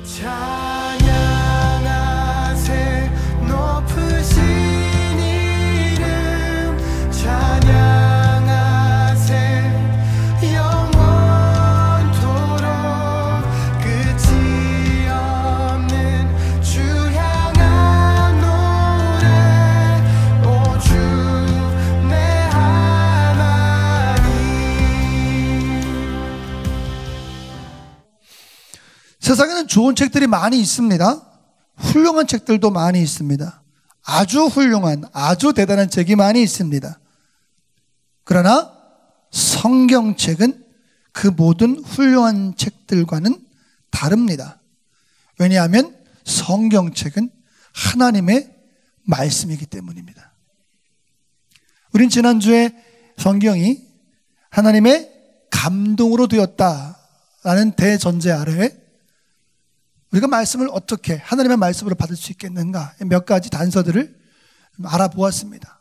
찬양하세 높으신 이름 찬양하세 영원토록 끝이 없는 주 향한 노래 오 주 내 하나님. 세상에는 좋은 책들이 많이 있습니다. 훌륭한 책들도 많이 있습니다. 아주 훌륭한, 아주 대단한 책이 많이 있습니다. 그러나 성경책은 그 모든 훌륭한 책들과는 다릅니다. 왜냐하면 성경책은 하나님의 말씀이기 때문입니다. 우린 지난주에 성경이 하나님의 감동으로 되었다라는 대전제 아래에 우리가 말씀을 어떻게 하나님의 말씀으로 받을 수 있겠는가 몇 가지 단서들을 알아보았습니다.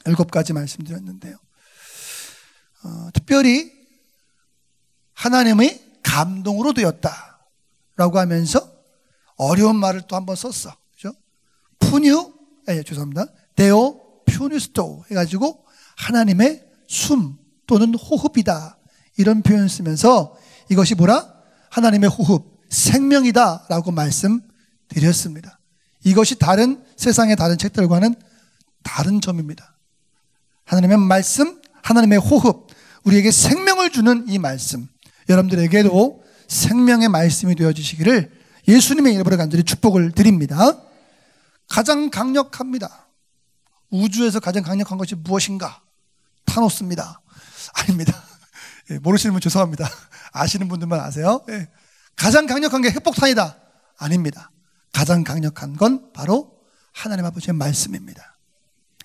7가지 말씀드렸는데요. 특별히 하나님의 감동으로 되었다라고 하면서 어려운 말을 또 한번 썼어. 그죠? 데오 퓨니스토 해가지고 하나님의 숨 또는 호흡이다 이런 표현 쓰면서 이것이 뭐라? 하나님의 호흡 생명이다 라고 말씀드렸습니다. 이것이 다른 세상의 다른 책들과는 다른 점입니다. 하나님의 말씀, 하나님의 호흡, 우리에게 생명을 주는 이 말씀, 여러분들에게도 생명의 말씀이 되어주시기를 예수님의 이름으로 간절히 축복을 드립니다. 가장 강력합니다. 우주에서 가장 강력한 것이 무엇인가? 타노스입니다. 아닙니다. 모르시는 분 죄송합니다. 아시는 분들만 아세요. 가장 강력한 게 핵폭탄이다. 아닙니다. 가장 강력한 건 바로 하나님 아버지의 말씀입니다.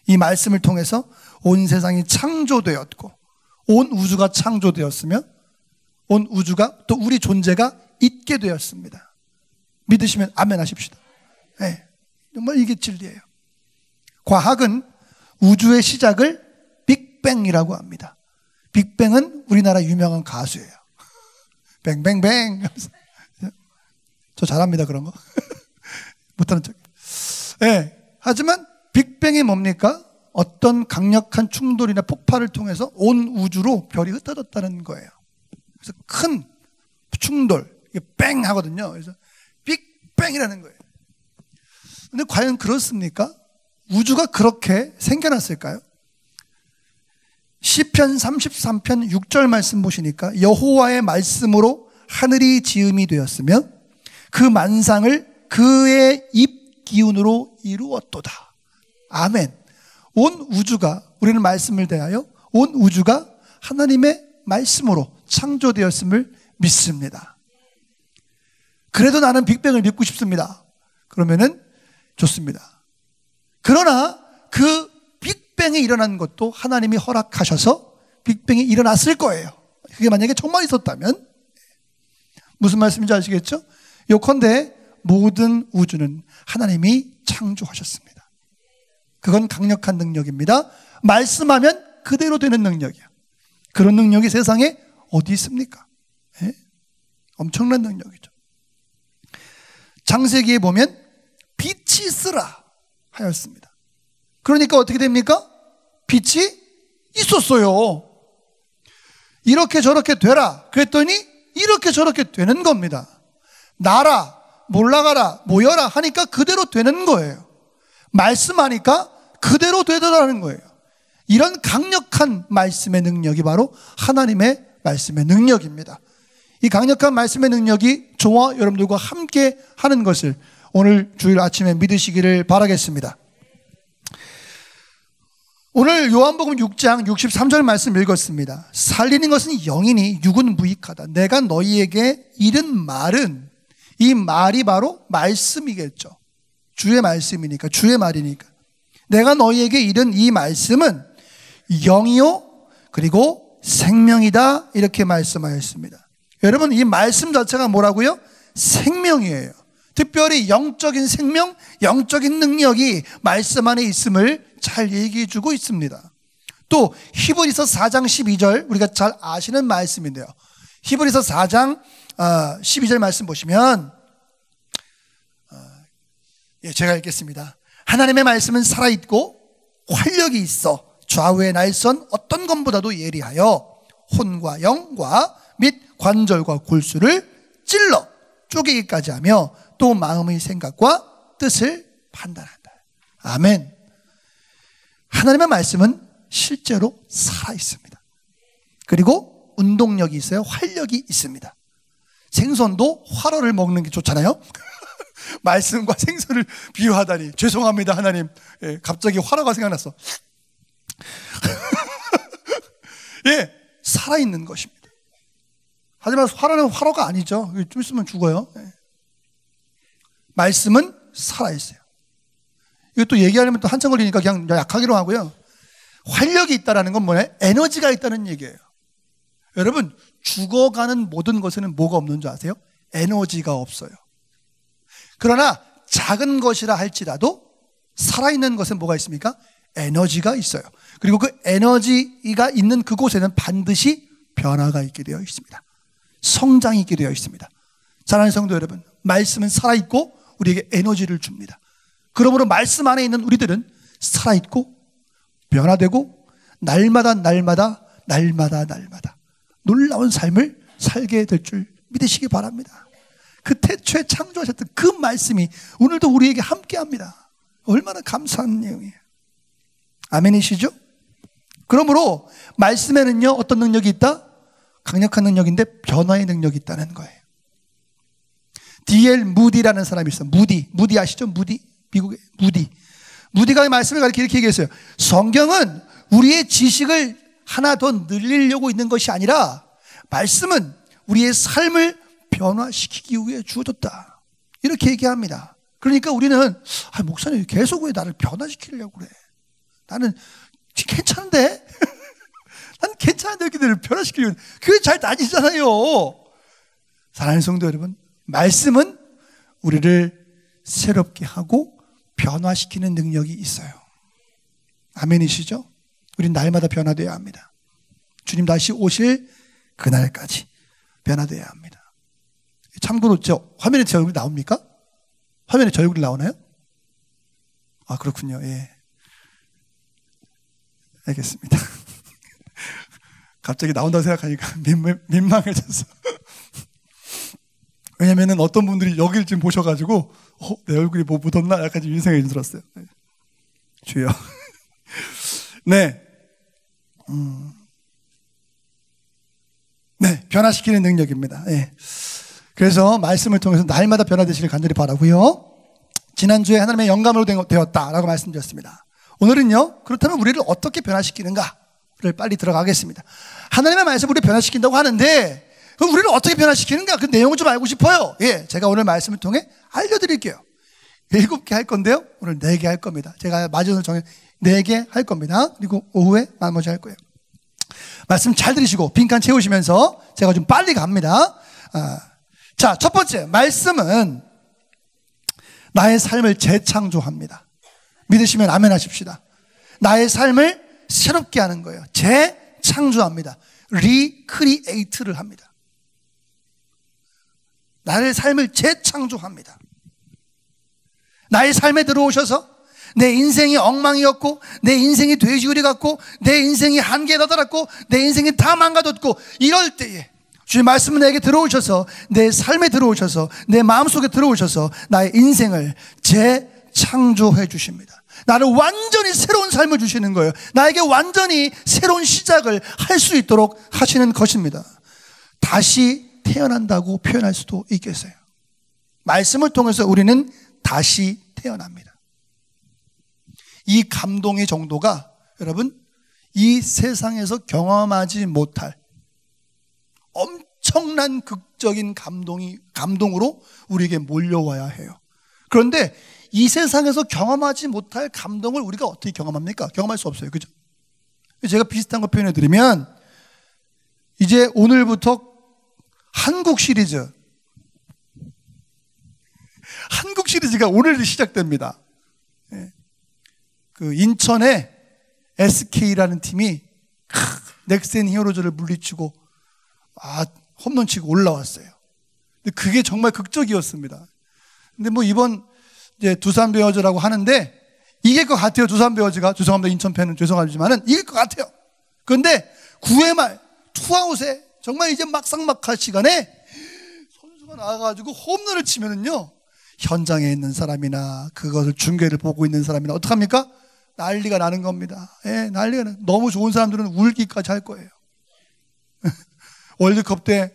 이 말씀을 통해서 온 세상이 창조되었고 온 우주가 창조되었으며 온 우주가 또 우리 존재가 있게 되었습니다. 믿으시면 아멘 하십시다. 정말 이게 진리예요. 과학은 우주의 시작을 빅뱅이라고 합니다. 빅뱅은 우리나라 유명한 가수예요. 뱅뱅뱅. 저 잘합니다 그런 거. 못하는 척. 하지만 빅뱅이 뭡니까? 어떤 강력한 충돌이나 폭발을 통해서 온 우주로 별이 흩어졌다는 거예요. 그래서 큰 충돌, 이게 뺑 하거든요. 그래서 빅뱅이라는 거예요. 근데 과연 그렇습니까? 우주가 그렇게 생겨났을까요? 시편 33편 6절 말씀 보시니까 여호와의 말씀으로 하늘이 지음이 되었으며 그 만상을 그의 입 기운으로 이루었도다. 아멘. 온 우주가, 우리는 말씀을 대하여 온 우주가 하나님의 말씀으로 창조되었음을 믿습니다. 그래도 나는 빅뱅을 믿고 싶습니다. 그러면은 좋습니다. 그러나 그 빅뱅이 일어난 것도 하나님이 허락하셔서 빅뱅이 일어났을 거예요. 그게 만약에 정말 있었다면 무슨 말씀인지 아시겠죠? 요컨대 모든 우주는 하나님이 창조하셨습니다. 그건 강력한 능력입니다. 말씀하면 그대로 되는 능력이야. 그런 능력이 세상에 어디 있습니까? 엄청난 능력이죠. 창세기에 보면 빛이 있으라 하였습니다. 그러니까 어떻게 됩니까? 빛이 있었어요. 이렇게 저렇게 되라 그랬더니 이렇게 저렇게 되는 겁니다. 나라, 몰라가라, 모여라 하니까 그대로 되는 거예요. 말씀하니까 그대로 되더라는 거예요. 이런 강력한 말씀의 능력이 바로 하나님의 말씀의 능력입니다. 이 강력한 말씀의 능력이 저와 여러분들과 함께 하는 것을 오늘 주일 아침에 믿으시기를 바라겠습니다. 오늘 요한복음 6장 63절 말씀 읽었습니다. 살리는 것은 영이니 육은 무익하다. 내가 너희에게 이른 말은, 이 말이 바로 말씀이겠죠. 주의 말씀이니까, 주의 말이니까. 내가 너희에게 이른 이 말씀은 영이요 그리고 생명이다 이렇게 말씀하였습니다. 여러분, 이 말씀 자체가 뭐라고요? 생명이에요. 특별히 영적인 생명, 영적인 능력이 말씀 안에 있음을 잘 얘기해 주고 있습니다. 또 히브리서 4장 12절, 우리가 잘 아시는 말씀인데요. 히브리서 4장 12절 말씀 보시면 예, 제가 읽겠습니다. 하나님의 말씀은 살아있고 활력이 있어 좌우의 날선 어떤 것보다도 예리하여 혼과 영과 및 관절과 골수를 찔러 쪼개기까지 하며 또 마음의 생각과 뜻을 판단한다. 아멘. 하나님의 말씀은 실제로 살아있습니다. 그리고 운동력이 있어요. 활력이 있습니다. 생선도 활어를 먹는 게 좋잖아요. 말씀과 생선을 비유하다니 죄송합니다 하나님. 예, 갑자기 활어가 생각났어. 예, 살아있는 것입니다. 하지만 활어는 활어가 아니죠. 좀 있으면 죽어요. 예. 말씀은 살아있어요. 이것도 얘기하려면 또 한참 걸리니까 그냥 약하기로 하고요. 활력이 있다는 건 뭐냐? 에너지가 있다는 얘기예요. 여러분, 죽어가는 모든 것에는 뭐가 없는 줄 아세요? 에너지가 없어요. 그러나 작은 것이라 할지라도 살아있는 것은 뭐가 있습니까? 에너지가 있어요. 그리고 그 에너지가 있는 그곳에는 반드시 변화가 있게 되어 있습니다. 성장이 있게 되어 있습니다. 사랑하는 성도 여러분, 말씀은 살아있고 우리에게 에너지를 줍니다. 그러므로 말씀 안에 있는 우리들은 살아있고 변화되고 날마다 놀라운 삶을 살게 될 줄 믿으시기 바랍니다. 그 태초에 창조하셨던 그 말씀이 오늘도 우리에게 함께합니다. 얼마나 감사한 내용이에요. 아멘이시죠? 그러므로 말씀에는요 어떤 능력이 있다? 강력한 능력인데 변화의 능력이 있다는 거예요. D.L. 무디라는 사람이 있어요. 무디 아시죠? 미국의 무디가 말씀을 가리켜 이렇게 얘기했어요. 성경은 우리의 지식을 하나 더 늘리려고 있는 것이 아니라 말씀은 우리의 삶을 변화시키기 위해 주어졌다. 이렇게 얘기합니다. 그러니까 우리는 목사님 계속 왜 나를 변화시키려고 그래? 나는 괜찮은데? 난 괜찮은데 이렇게 너를 변화시키려고 그래. 그게 잘 다니잖아요. 사랑하는 성도 여러분, 말씀은 우리를 새롭게 하고 변화시키는 능력이 있어요. 아멘이시죠? 우린 날마다 변화되어야 합니다. 주님 다시 오실 그날까지 변화되어야 합니다. 참고로 화면에 제 얼굴이 나옵니까? 화면에 제 얼굴이 나오나요? 아, 그렇군요. 예. 알겠습니다. 갑자기 나온다고 생각하니까 민망해졌어. 왜냐면은 어떤 분들이 여길 지금 보셔가지고 내 얼굴이 뭐 묻었나? 약간 좀 인생이 들었어요. 네. 주여. 네. 네, 변화시키는 능력입니다. 네. 그래서 말씀을 통해서 날마다 변화되시길 간절히 바라고요. 지난주에 하나님의 영감으로 되었다라고 말씀드렸습니다. 오늘은요, 그렇다면 우리를 어떻게 변화시키는가를 빨리 들어가겠습니다. 하나님의 말씀을 우리를 변화시킨다고 하는데 그럼 우리를 어떻게 변화시키는가? 그 내용을 좀 알고 싶어요. 예, 제가 오늘 말씀을 통해 알려드릴게요. 7개 할 건데요, 오늘 4개 할 겁니다. 제가 마지막으로 정해 4개 할 겁니다. 그리고 오후에 나머지 할 거예요. 말씀 잘 들으시고 빈칸 채우시면서 제가 좀 빨리 갑니다. 자, 첫 번째 말씀은 나의 삶을 재창조합니다. 믿으시면 아멘 하십시다. 나의 삶을 새롭게 하는 거예요. 재창조합니다. 리크리에이트를 합니다. 나의 삶을 재창조합니다. 나의 삶에 들어오셔서 내 인생이 엉망이었고 내 인생이 돼지우리 같고 내 인생이 한계에 다다랐고 내 인생이 다 망가졌고 이럴 때에 주의 말씀은 내게 들어오셔서 내 삶에 들어오셔서 내 마음속에 들어오셔서 나의 인생을 재창조해 주십니다. 나를 완전히 새로운 삶을 주시는 거예요. 나에게 완전히 새로운 시작을 할 수 있도록 하시는 것입니다. 다시 태어난다고 표현할 수도 있겠어요. 말씀을 통해서 우리는 다시 태어납니다. 이 감동의 정도가 여러분 이 세상에서 경험하지 못할 엄청난 극적인 감동으로 우리에게 몰려와야 해요. 그런데 이 세상에서 경험하지 못할 감동을 우리가 어떻게 경험합니까? 경험할 수 없어요. 그죠? 제가 비슷한 거 표현해 드리면 이제 오늘부터 한국 시리즈가 오늘 시작됩니다. 그 인천에 SK라는 팀이 넥센 히어로즈를 물리치고 홈런 치고 올라왔어요. 근데 그게 정말 극적이었습니다. 근데 뭐 이번 이제 두산 베어즈라고 하는데 이길 것 같아요. 두산 베어즈가. 죄송합니다. 인천 팬은 죄송하지만은 이길 것 같아요. 그런데 9회 말 투아웃에 정말 이제 막상막할 시간에 선수가 나와가지고 홈런을 치면은요, 현장에 있는 사람이나 그것을 중계를 보고 있는 사람이나 어떡합니까? 난리가 나는 겁니다. 예, 난리가 나는. 너무 좋은 사람들은 울기까지 할 거예요. 월드컵 때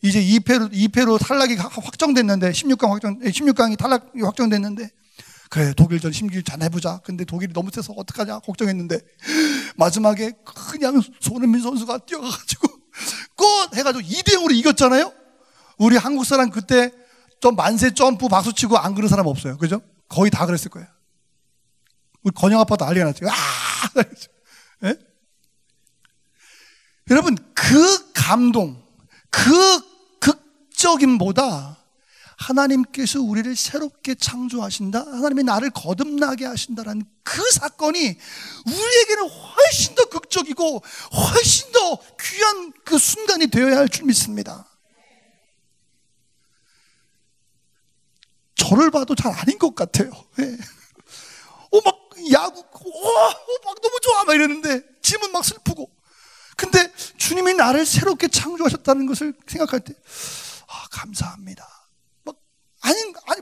이제 2패로 탈락이 확정됐는데 16강이 탈락이 확정됐는데, 그래 독일전 심기 잘해보자. 근데 독일이 너무 세서 어떡하냐 걱정했는데 마지막에 그냥 손흥민 선수가 뛰어가가지고 꽃 해가지고 2대0으로 이겼잖아요. 우리 한국 사람 그때 좀 만세 점프 박수치고 안 그런 사람 없어요. 그죠? 거의 다 그랬을 거예요. 우리 건영 아빠도 난리가 났죠. 예? 여러분, 그 감동, 그 극적임보다 하나님께서 우리를 새롭게 창조하신다, 하나님이 나를 거듭나게 하신다라는 그 사건이 우리에게는 훨씬 더 극적이고 훨씬 더 귀한 그 순간이 되어야 할 줄 믿습니다. 저를 봐도 잘 아닌 것 같아요. 예. 막 야구, 막 너무 좋아 막 이러는데 지문 막 슬프고. 근데 주님이 나를 새롭게 창조하셨다는 것을 생각할 때, 감사합니다.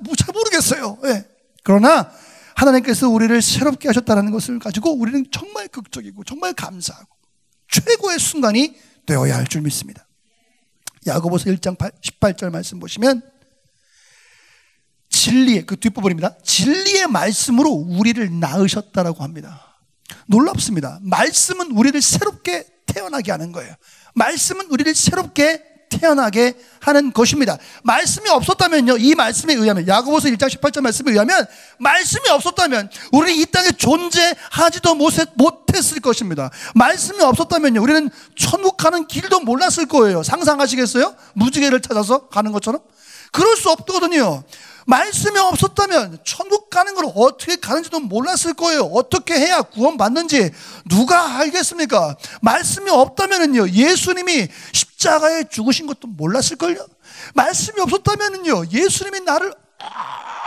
뭐 잘 모르겠어요. 예. 그러나 하나님께서 우리를 새롭게 하셨다는 것을 가지고 우리는 정말 극적이고 정말 감사하고 최고의 순간이 되어야 할 줄 믿습니다. 야고보서 1장 18절 말씀 보시면, 진리의, 그 뒷부분입니다. 진리의 말씀으로 우리를 낳으셨다라고 합니다. 놀랍습니다. 말씀은 우리를 새롭게 태어나게 하는 거예요. 말씀은 우리를 새롭게 태어나게 하는 것입니다. 말씀이 없었다면요, 이 말씀에 의하면, 야고보서 1장 18절 말씀에 의하면 말씀이 없었다면 우리는 이 땅에 존재하지도 못했을 것입니다. 말씀이 없었다면요, 우리는 천국 가는 길도 몰랐을 거예요. 상상하시겠어요? 무지개를 찾아서 가는 것처럼? 그럴 수 없거든요. 말씀이 없었다면 천국 가는 걸 어떻게 가는지도 몰랐을 거예요. 어떻게 해야 구원받는지 누가 알겠습니까? 말씀이 없다면요, 예수님이 십자가에 죽으신 것도 몰랐을걸요. 말씀이 없었다면요, 예수님이 나를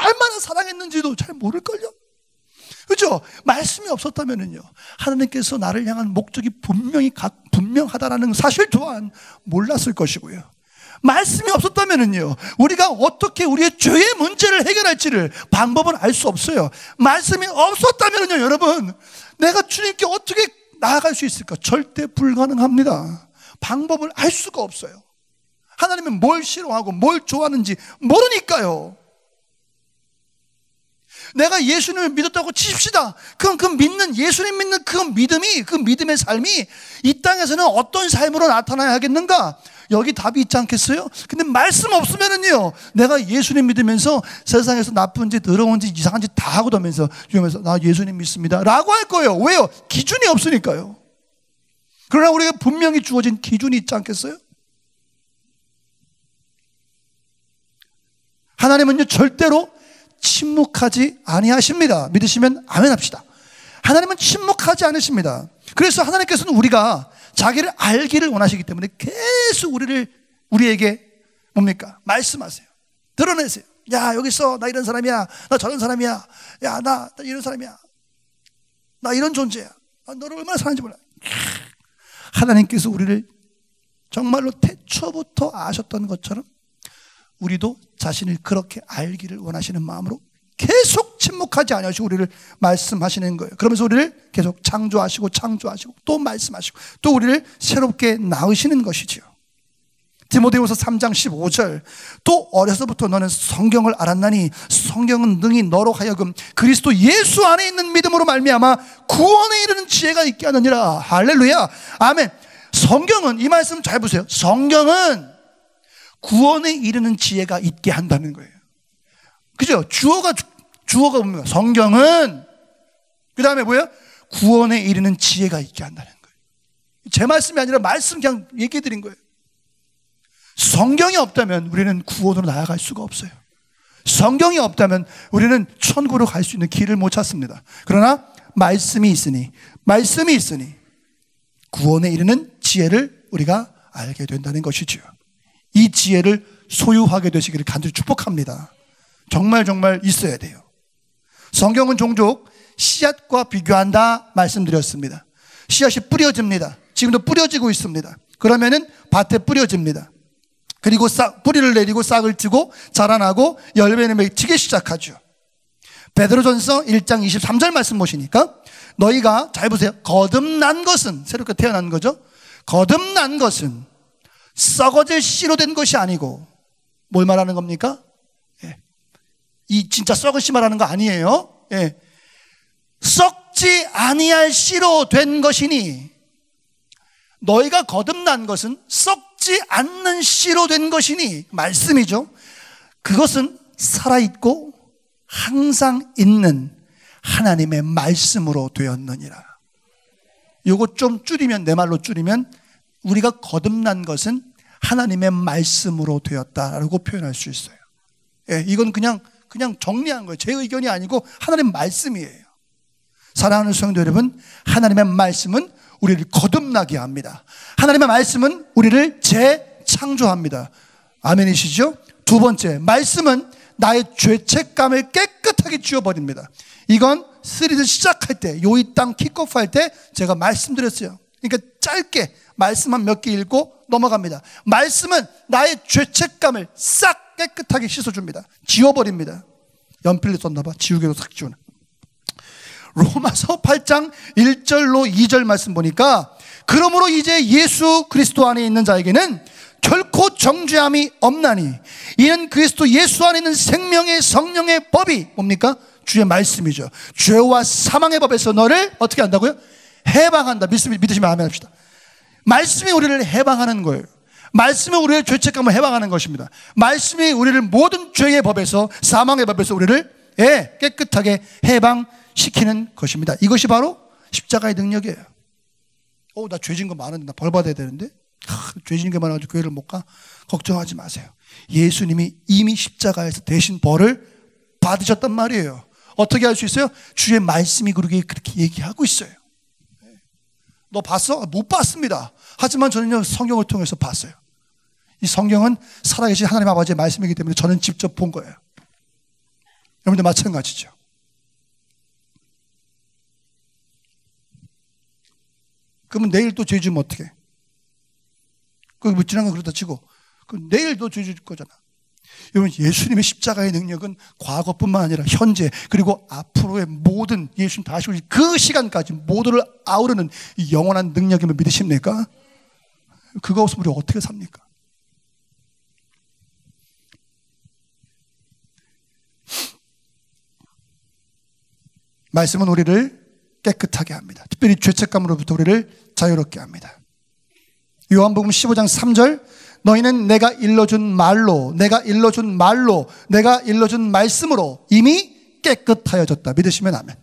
얼마나 사랑했는지도 잘 모를걸요. 그렇죠? 말씀이 없었다면요, 하나님께서 나를 향한 목적이 분명하다라는 사실 또한 몰랐을 것이고요. 말씀이 없었다면요, 우리가 어떻게 우리의 죄의 문제를 해결할지를 방법은 알 수 없어요. 말씀이 없었다면요, 여러분, 내가 주님께 어떻게 나아갈 수 있을까? 절대 불가능합니다. 방법을 알 수가 없어요. 하나님은 뭘 싫어하고 뭘 좋아하는지 모르니까요. 내가 예수님을 믿었다고 치십시다. 그럼 예수님 믿는 그 믿음의 삶이 이 땅에서는 어떤 삶으로 나타나야 하겠는가? 여기 답이 있지 않겠어요? 근데 말씀 없으면은요, 내가 예수님 믿으면서 세상에서 나쁜 짓, 더러운 짓, 이상한 짓 다 하고 다면서 주면서 나 예수님 믿습니다 라고 할 거예요. 왜요? 기준이 없으니까요. 그러나 우리가 분명히 주어진 기준이 있지 않겠어요? 하나님은요, 절대로 침묵하지 아니하십니다. 믿으시면 아멘 합시다. 하나님은 침묵하지 않으십니다. 그래서 하나님께서는 우리가 자기를 알기를 원하시기 때문에 계속 우리에게 뭡니까? 말씀하세요. 드러내세요. 야, 여기 있어. 나 이런 사람이야. 나 저런 사람이야. 야, 나 이런 사람이야. 나 이런 존재야. 너를 얼마나 사랑하는지 몰라. 하나님께서 우리를 정말로 태초부터 아셨던 것처럼 우리도 자신을 그렇게 알기를 원하시는 마음으로 계속 침묵하지 않으시고 우리를 말씀하시는 거예요. 그러면서 우리를 계속 창조하시고 또 말씀하시고 또 우리를 새롭게 낳으시는 것이지요. 디모데후서 3장 15절, 또 어려서부터 너는 성경을 알았나니 성경은 능히 너로 하여금 그리스도 예수 안에 있는 믿음으로 말미암아 구원에 이르는 지혜가 있게 하느니라. 할렐루야, 아멘. 성경은, 이 말씀 잘 보세요. 성경은 구원에 이르는 지혜가 있게 한다는 거예요. 그죠? 주어가 뭡니까? 성경은, 그 다음에 뭐예요? 구원에 이르는 지혜가 있게 한다는 거예요. 제 말씀이 아니라 말씀 그냥 얘기해 드린 거예요. 성경이 없다면 우리는 구원으로 나아갈 수가 없어요. 성경이 없다면 우리는 천국으로 갈 수 있는 길을 못 찾습니다. 그러나 말씀이 있으니 구원에 이르는 지혜를 우리가 알게 된다는 것이지요. 이 지혜를 소유하게 되시기를 간절히 축복합니다. 정말 있어야 돼요. 성경은 종종 씨앗과 비교한다 말씀드렸습니다. 씨앗이 뿌려집니다. 지금도 뿌려지고 있습니다. 그러면은 밭에 뿌려집니다. 그리고 뿌리를 내리고 싹을 찌고 자라나고 열매를 맺히기 시작하죠. 베드로전서 1장 23절 말씀 보시니까 너희가 잘 보세요. 거듭난 것은, 새롭게 태어난 거죠. 거듭난 것은 썩어질 씨로 된 것이 아니고 뭘 말하는 겁니까? 예. 이 진짜 썩은 씨 말하는 거 아니에요. 예. 썩지 아니할 씨로 된 것이니, 너희가 거듭난 것은 썩지 않는 씨로 된 것이니, 말씀이죠. 그것은 살아있고 항상 있는 하나님의 말씀으로 되었느니라. 요거 좀 줄이면, 내 말로 줄이면, 우리가 거듭난 것은 하나님의 말씀으로 되었다라고 표현할 수 있어요. 예, 이건 그냥 정리한 거예요. 제 의견이 아니고 하나님의 말씀이에요. 사랑하는 성도 여러분, 하나님의 말씀은 우리를 거듭나게 합니다. 하나님의 말씀은 우리를 재창조합니다. 아멘이시죠? 두 번째, 말씀은 나의 죄책감을 깨끗하게 지워버립니다. 이건 시리즈 시작할 때, 요이 땅 킥오프 할 때 제가 말씀드렸어요. 그러니까 짧게 말씀만 몇 개 읽고 넘어갑니다. 말씀은 나의 죄책감을 싹 깨끗하게 씻어줍니다. 지워버립니다. 연필로 썼나 봐. 지우개로 싹 지우는. 로마서 8장 1절로 2절 말씀 보니까, 그러므로 이제 예수 그리스도 안에 있는 자에게는 결코 정죄함이 없나니 이는 그리스도 예수 안에 있는 생명의 성령의 법이 뭡니까? 주의 말씀이죠. 죄와 사망의 법에서 너를 어떻게 한다고요? 해방한다. 믿으시면 아멘 합시다. 말씀이 우리를 해방하는 거예요. 말씀이 우리의 죄책감을 해방하는 것입니다. 말씀이 우리를 모든 죄의 법에서, 사망의 법에서 우리를 깨끗하게 해방시키는 것입니다. 이것이 바로 십자가의 능력이에요. 나 죄진 거 많은데 나 벌 받아야 되는데, 죄진 게 많아가지고 교회를 못 가? 걱정하지 마세요. 예수님이 이미 십자가에서 대신 벌을 받으셨단 말이에요. 어떻게 할 수 있어요? 주의 말씀이 그렇게 얘기하고 있어요. 너 봤어? 못 봤습니다. 하지만 저는요, 성경을 통해서 봤어요. 이 성경은 살아계신 하나님 아버지의 말씀이기 때문에 저는 직접 본 거예요. 여러분들 마찬가지죠. 그러면 내일 또 죄 지으면 어떡해? 그 지난 건 그렇다 치고, 내일 또 죄 질 거잖아. 여러분, 예수님의 십자가의 능력은 과거뿐만 아니라 현재, 그리고 앞으로의 모든, 예수님 다시 오실 그 시간까지 모두를 아우르는 이 영원한 능력임을 믿으십니까? 그거 없으면 우리 어떻게 삽니까? 말씀은 우리를 깨끗하게 합니다. 특별히 죄책감으로부터 우리를 자유롭게 합니다. 요한복음 15장 3절, 너희는 내가 일러준 말로, 내가 일러준 말씀으로 이미 깨끗하여졌다. 믿으시면 아멘.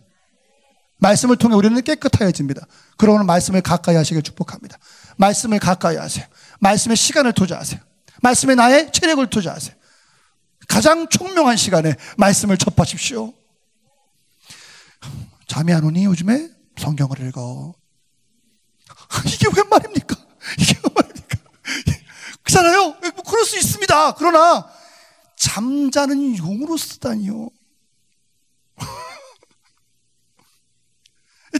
말씀을 통해 우리는 깨끗하여집니다. 그러면 말씀을 가까이 하시길 축복합니다. 말씀을 가까이 하세요. 말씀에 시간을 투자하세요. 말씀에 나의 체력을 투자하세요. 가장 총명한 시간에 말씀을 접하십시오. 잠이 안 오니 요즘에? 성경을 읽어. 이게 웬 말입니까? 이게 웬 말입니까? 그렇잖아요. 뭐 그럴 수 있습니다. 그러나 잠자는 용으로 쓰다니요.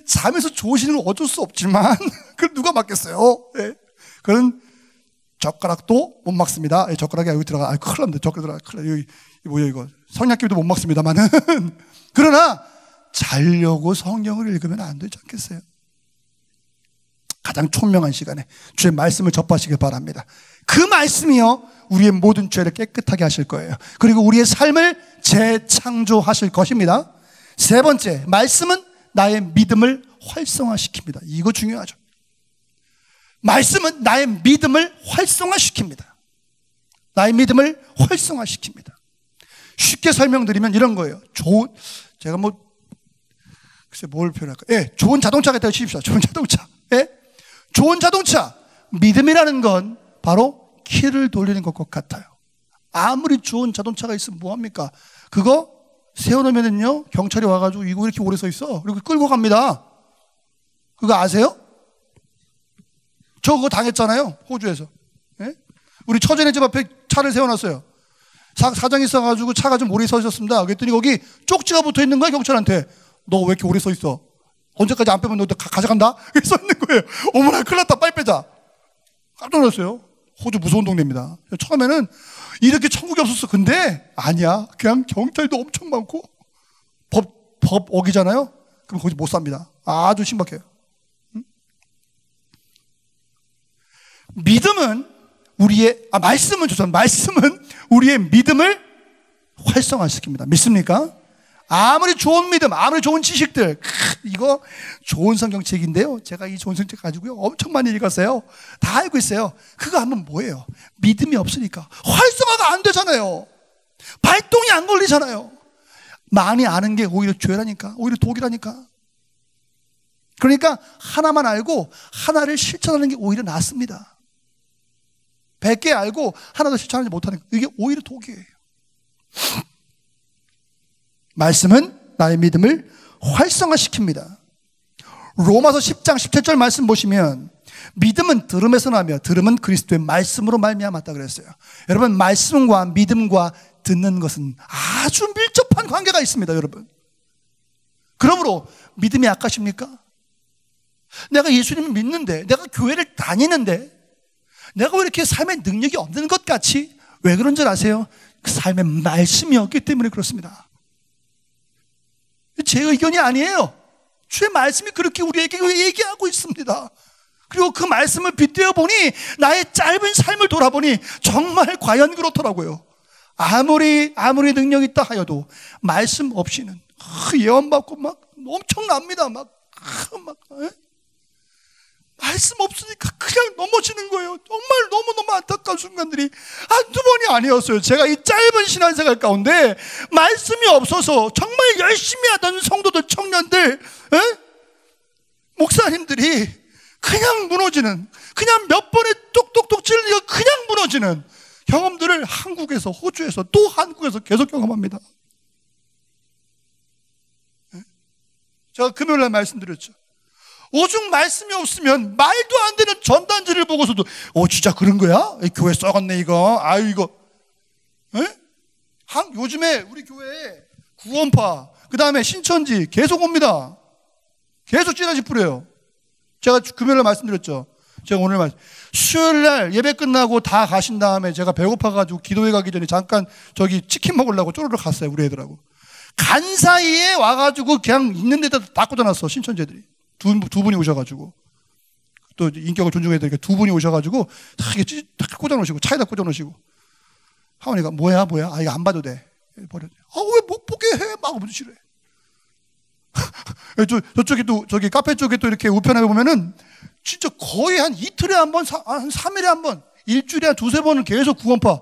잠에서 좋으시는 건 어쩔 수 없지만 그걸 누가 막겠어요? 네. 그건 젓가락도 못 막습니다. 젓가락이 여기 들어가. 큰일 납니다. 젓가락 들어가. 큰일 나. 여기 뭐야 이거. 성냥개비도 못 막습니다만은. 그러나 자려고 성경을 읽으면 안 되지 않겠어요? 가장 총명한 시간에 주의 말씀을 접하시길 바랍니다. 그 말씀이요, 우리의 모든 죄를 깨끗하게 하실 거예요. 그리고 우리의 삶을 재창조하실 것입니다. 세 번째, 말씀은 나의 믿음을 활성화시킵니다. 이거 중요하죠. 말씀은 나의 믿음을 활성화시킵니다. 나의 믿음을 활성화시킵니다. 쉽게 설명드리면 이런 거예요. 제가 글쎄 뭘 표현할까? 좋은 자동차가 있다고 치십시오. 좋은 자동차. 좋은 자동차. 믿음이라는 건 바로 키를 돌리는 것과 같아요. 아무리 좋은 자동차가 있으면 뭐합니까? 그거 세워놓으면요, 경찰이 와가지고 이거 이렇게 오래 서 있어. 그리고 끌고 갑니다. 그거 아세요? 저 그거 당했잖아요. 호주에서. 우리 처제네 집 앞에 차를 세워놨어요. 사장이 있어가지고 차가 좀 오래 서 있었습니다. 그랬더니 거기 쪽지가 붙어 있는 거야, 경찰한테. 너 왜 이렇게 오래 서 있어? 언제까지 안 빼면 너 가져간다? 이렇게 써 있는 거예요. 어머나, 큰일 났다, 빨리 빼자. 깜짝 놀랐어요. 호주 무서운 동네입니다. 처음에는 이렇게 천국이 없었어. 근데 아니야. 그냥 경찰도 엄청 많고 법 어기잖아요. 그럼 거기서 못 삽니다. 아주 신박해요. 응? 믿음은 말씀은 우리의 믿음을 활성화시킵니다. 믿습니까? 아무리 좋은 믿음, 아무리 좋은 지식들, 이거 좋은 성경책인데요. 제가 이 좋은 성경책 가지고요 엄청 많이 읽었어요. 다 알고 있어요. 그거 하면 뭐예요? 믿음이 없으니까 활성화가 안 되잖아요. 발동이 안 걸리잖아요. 많이 아는 게 오히려 죄라니까, 오히려 독이라니까. 그러니까 하나만 알고 하나를 실천하는 게 오히려 낫습니다. 100개 알고 하나도 실천하지 못하는 거, 이게 오히려 독이에요. 말씀은 나의 믿음을 활성화시킵니다. 로마서 10장 17절 말씀 보시면 믿음은 들음에서 나며 들음은 그리스도의 말씀으로 말미암았다 그랬어요. 여러분, 말씀과 믿음과 듣는 것은 아주 밀접한 관계가 있습니다, 여러분. 그러므로 믿음이 약하십니까? 내가 예수님을 믿는데, 내가 교회를 다니는데 내가 왜 이렇게 삶의 능력이 없는 것 같이? 왜 그런 줄 아세요? 그 삶의 말씀이 없기 때문에 그렇습니다. 제 의견이 아니에요. 주의 말씀이 그렇게 우리에게 얘기하고 있습니다. 그리고 그 말씀을 빗대어 보니 나의 짧은 삶을 돌아보니 정말 과연 그렇더라고요. 아무리 능력 있다 하여도 말씀 없이는 예언받고 막 엄청납니다. 말씀 없으니까 그냥 넘어지는 거예요. 정말 너무너무 안타까운 순간들이 한두 번이 아니었어요. 제가 이 짧은 신앙생활 가운데 말씀이 없어서 정말 열심히 하던 성도들, 청년들, 목사님들이 그냥 무너지는, 그냥 몇 번에 똑똑똑 찔리고 그냥 무너지는 경험들을 한국에서, 호주에서, 또 한국에서 계속 경험합니다. 제가 금요일날 말씀드렸죠. 오죽 말씀이 없으면 말도 안 되는 전단지를 보고서도 진짜 그런 거야? 교회 썩었네 이거. 아유 이거. 요즘에 우리 교회에 구원파, 그 다음에 신천지 계속 옵니다. 계속 찌라시 뿌려요. 제가 금요일날 말씀드렸죠. 제가 오늘 수요일날 예배 끝나고 다 가신 다음에 제가 배고파가지고 기도회 가기 전에 잠깐 저기 치킨 먹으려고 쪼르르 갔어요, 우리 애들하고. 간 사이에 와가지고 그냥 있는 데다 다 꽂아놨어, 신천지 애들이. 두 분이 오셔가지고, 또 인격을 존중해야 되니까 두 분이 오셔가지고 다 꽂아놓으시고, 차에다 꽂아놓으시고, 하원이가 뭐야? 이거 안 봐도 돼. 버려. 왜 못 보게 해? 막 싫어해. 저쪽에 또 저기 카페 쪽에 또 이렇게 우편에 보면은 진짜 거의 한 이틀에 한 번, 한 3일에 한 번, 일주일에 한 두세 번은 계속 구원파.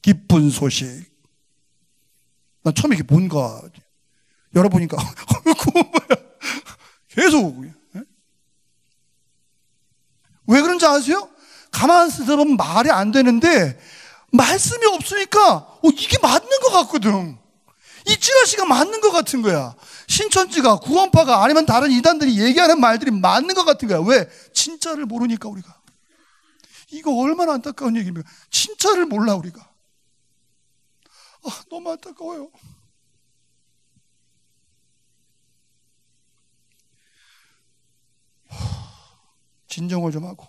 기쁜 소식. 난 처음에 이게 뭔가 열어보니까 구원파야. 계속. 왜 그런지 아세요? 가만히 들어보면 말이 안 되는데 말씀이 없으니까 이게 맞는 것 같거든. 이 찌라시가 맞는 것 같은 거야. 신천지가, 구원파가, 아니면 다른 이단들이 얘기하는 말들이 맞는 것 같은 거야. 왜? 진짜를 모르니까 우리가. 이거 얼마나 안타까운 얘기입니까? 진짜를 몰라 우리가. 너무 안타까워요. 진정을 좀 하고.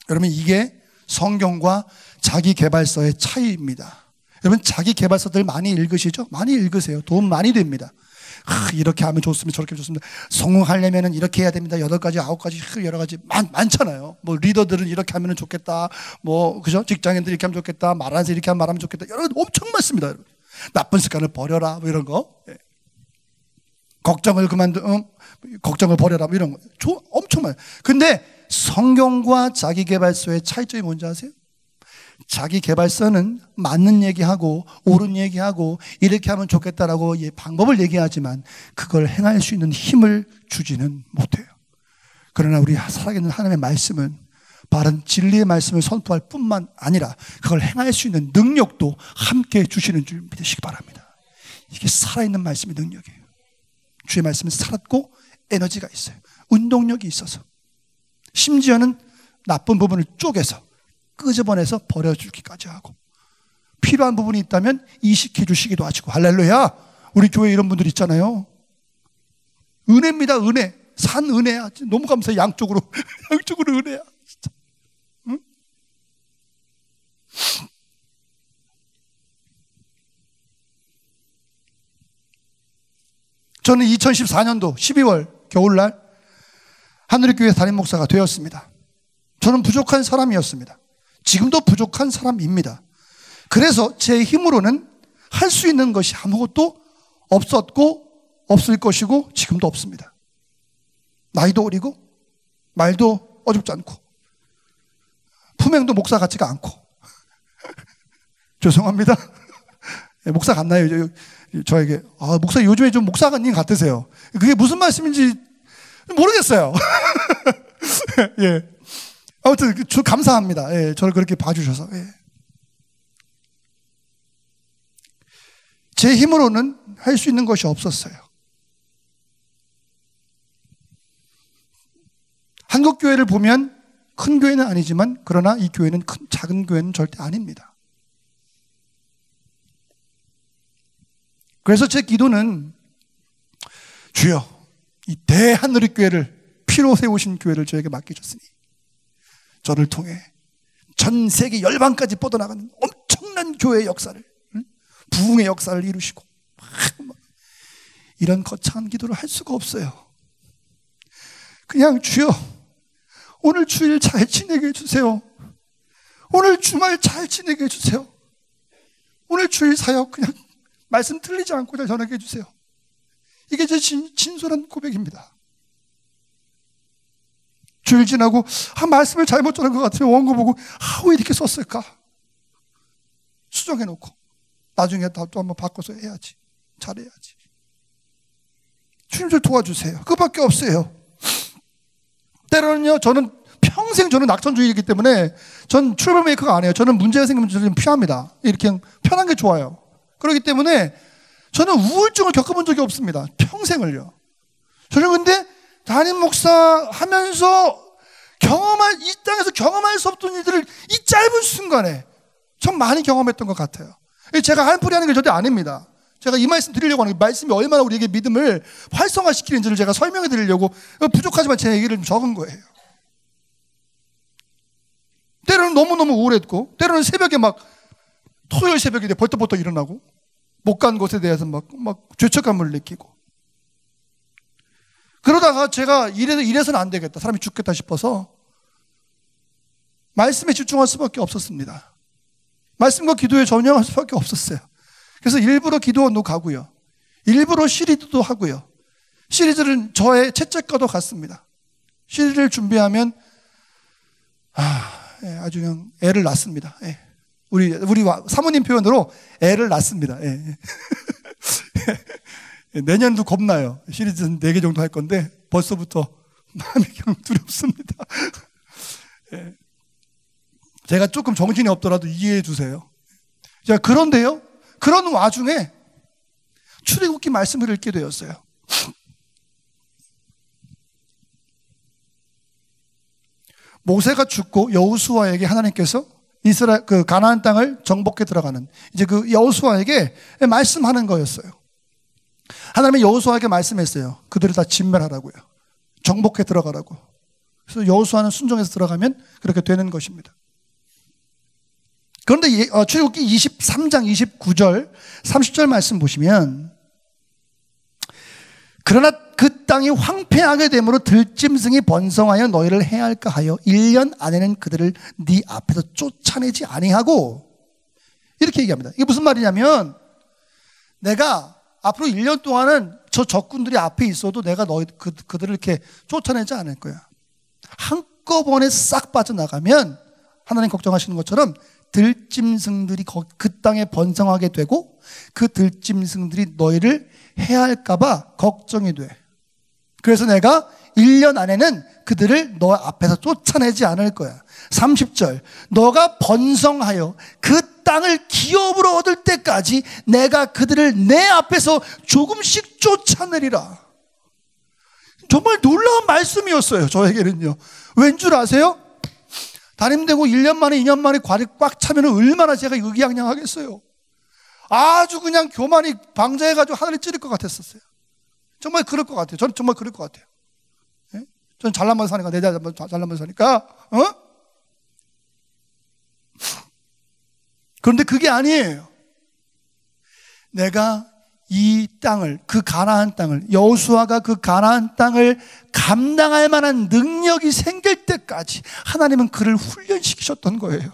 여러분, 이게 성경과 자기계발서의 차이입니다. 여러분, 자기계발서들 많이 읽으시죠? 많이 읽으세요. 도움 많이 됩니다. 이렇게 하면 좋습니다, 저렇게 좋습니다. 성공하려면 이렇게 해야 됩니다. 8가지, 9가지, 여러 가지 많잖아요. 뭐 리더들은 이렇게 하면 좋겠다. 뭐 그죠? 직장인들 이렇게 하면 좋겠다. 말하면서 이렇게 말하면 좋겠다. 여러 가지 엄청 많습니다. 여러분. 나쁜 습관을 버려라. 뭐 이런 거. 걱정을 걱정을 버려라. 뭐 이런 거. 엄청 많아요. 근데 성경과 자기계발서의 차이점이 뭔지 아세요? 자기계발서는 맞는 얘기하고 옳은 얘기하고 이렇게 하면 좋겠다라고 방법을 얘기하지만 그걸 행할 수 있는 힘을 주지는 못해요. 그러나 우리 살아있는 하나님의 말씀은 바른 진리의 말씀을 선포할 뿐만 아니라 그걸 행할 수 있는 능력도 함께 주시는 줄 믿으시기 바랍니다. 이게 살아있는 말씀의 능력이에요. 주의 말씀은 살았고 에너지가 있어요. 운동력이 있어서, 심지어는 나쁜 부분을 쪼개서 끄집어내서 버려주기까지 하고, 필요한 부분이 있다면 이식해 주시기도 하시고. 할렐루야. 우리 교회 이런 분들 있잖아요. 은혜입니다. 은혜. 산 은혜야. 너무 감사해. 양쪽으로 양쪽으로 은혜야. 진짜. 응? 저는 2014년도 12월 겨울날 하늘의 교회 담임 목사가 되었습니다. 저는 부족한 사람이었습니다. 지금도 부족한 사람입니다. 그래서 제 힘으로는 할 수 있는 것이 아무것도 없었고 없을 것이고 지금도 없습니다. 나이도 어리고 말도 어줍지 않고 품행도 목사 같지가 않고 죄송합니다. 목사 같나요? 저에게 목사 요즘에 좀 목사님 같으세요. 그게 무슨 말씀인지 모르겠어요. 예. 아무튼 감사합니다. 예, 저를 그렇게 봐주셔서. 예. 제 힘으로는 할 수 있는 것이 없었어요. 한국 교회를 보면 큰 교회는 아니지만 그러나 이 교회는 작은 교회는 절대 아닙니다. 그래서 제 기도는 주여 이 대하늘의 교회를 피로 세우신 교회를 저에게 맡기셨으니 저를 통해 전 세계 열방까지 뻗어나가는 엄청난 교회의 역사를, 부흥의 역사를 이루시고 이런 거창한 기도를 할 수가 없어요. 그냥 주여 오늘 주일 잘 지내게 해주세요. 오늘 주말 잘 지내게 해주세요. 오늘 주일 사역 그냥 말씀 틀리지 않고 잘 전하게 해주세요. 이게 제 진솔한 고백입니다. 주일 지나고 말씀을 잘못 전한 것 같으면 원고 보고 왜 이렇게 썼을까 수정해놓고 나중에 또 한번 바꿔서 해야지. 잘해야지. 주님 좀 도와주세요. 그밖에 없어요. 때로는요 저는 평생 낙천주의이기 때문에 전 트러블 메이커가 아니에요. 저는 문제가 생기면 저는 피합니다. 이렇게 그냥 편한 게 좋아요. 그렇기 때문에 저는 우울증을 겪어본 적이 없습니다. 평생을요. 저는 근데 담임 목사 하면서 이 땅에서 경험할 수 없던 일들을 이 짧은 순간에 전 많이 경험했던 것 같아요. 제가 한풀이 하는 게 절대 아닙니다. 제가 이 말씀 드리려고 하는 게 말씀이 얼마나 우리에게 믿음을 활성화시키는지를 제가 설명해 드리려고 부족하지만 제 얘기를 좀 적은 거예요. 때로는 너무너무 우울했고 때로는 새벽에 토요일 새벽에 벌떡벌떡 일어나고 못 간 곳에 대해서 막 죄책감을 느끼고 그러다가 제가 이래서는 안 되겠다. 사람이 죽겠다 싶어서 말씀에 집중할 수밖에 없었습니다. 말씀과 기도에 전념할 수밖에 없었어요. 그래서 일부러 기도원도 가고요. 일부러 시리즈도 하고요. 시리즈는 저의 채찍과도 같습니다. 시리즈를 준비하면 아주 그냥 애를 낳습니다. 예. 우리 사모님 표현으로 애를 낳습니다. 예. 내년도 겁나요. 시리즈는 4개 정도 할 건데 벌써부터 마음이 그냥 두렵습니다. 예. 제가 조금 정신이 없더라도 이해해 주세요. 자, 그런데요. 그런 와중에 출애굽기 말씀을 읽게 되었어요. 모세가 죽고 여호수아에게 하나님께서 이스라엘 가나안 땅을 정복해 들어가는 이제 그 여호수아에게 말씀하는 거였어요. 하나님이 여호수아에게 말씀했어요. 그들을 다 진멸하라고요. 정복해 들어가라고. 그래서 여호수아는 순종해서 들어가면 그렇게 되는 것입니다. 그런데 출애굽기 23장 29절 30절 말씀 보시면 그러나 그 땅이 황폐하게 되므로 들짐승이 번성하여 너희를 해할까 하여 1년 안에는 그들을 네 앞에서 쫓아내지 아니하고 이렇게 얘기합니다. 이게 무슨 말이냐면 내가 앞으로 1년 동안은 저 적군들이 앞에 있어도 내가 그들을 이렇게 쫓아내지 않을 거야. 한꺼번에 싹 빠져나가면 하나님 걱정하시는 것처럼 들짐승들이 그 땅에 번성하게 되고 그 들짐승들이 너희를 해할까 봐 걱정이 돼. 그래서 내가 1년 안에는 그들을 너 앞에서 쫓아내지 않을 거야. 30절 너가 번성하여 그 땅을 기업으로 얻을 때까지 내가 그들을 내 앞에서 조금씩 쫓아내리라. 정말 놀라운 말씀이었어요. 저에게는요. 왠 줄 아세요? 담임되고 1년 만에 2년 만에 과를 꽉 차면 얼마나 제가 의기양양하겠어요. 아주 그냥 교만이 방자해가지고 하늘을 찌를 것 같았었어요. 정말 그럴 것 같아요. 저는 정말 그럴 것 같아요. 예? 저는 잘난만 사니까, 내 잘난만 사니까, 그런데 그게 아니에요. 내가 이 땅을, 그 가나안 땅을, 여호수아가 그 가나안 땅을 감당할 만한 능력이 생길 때까지 하나님은 그를 훈련시키셨던 거예요.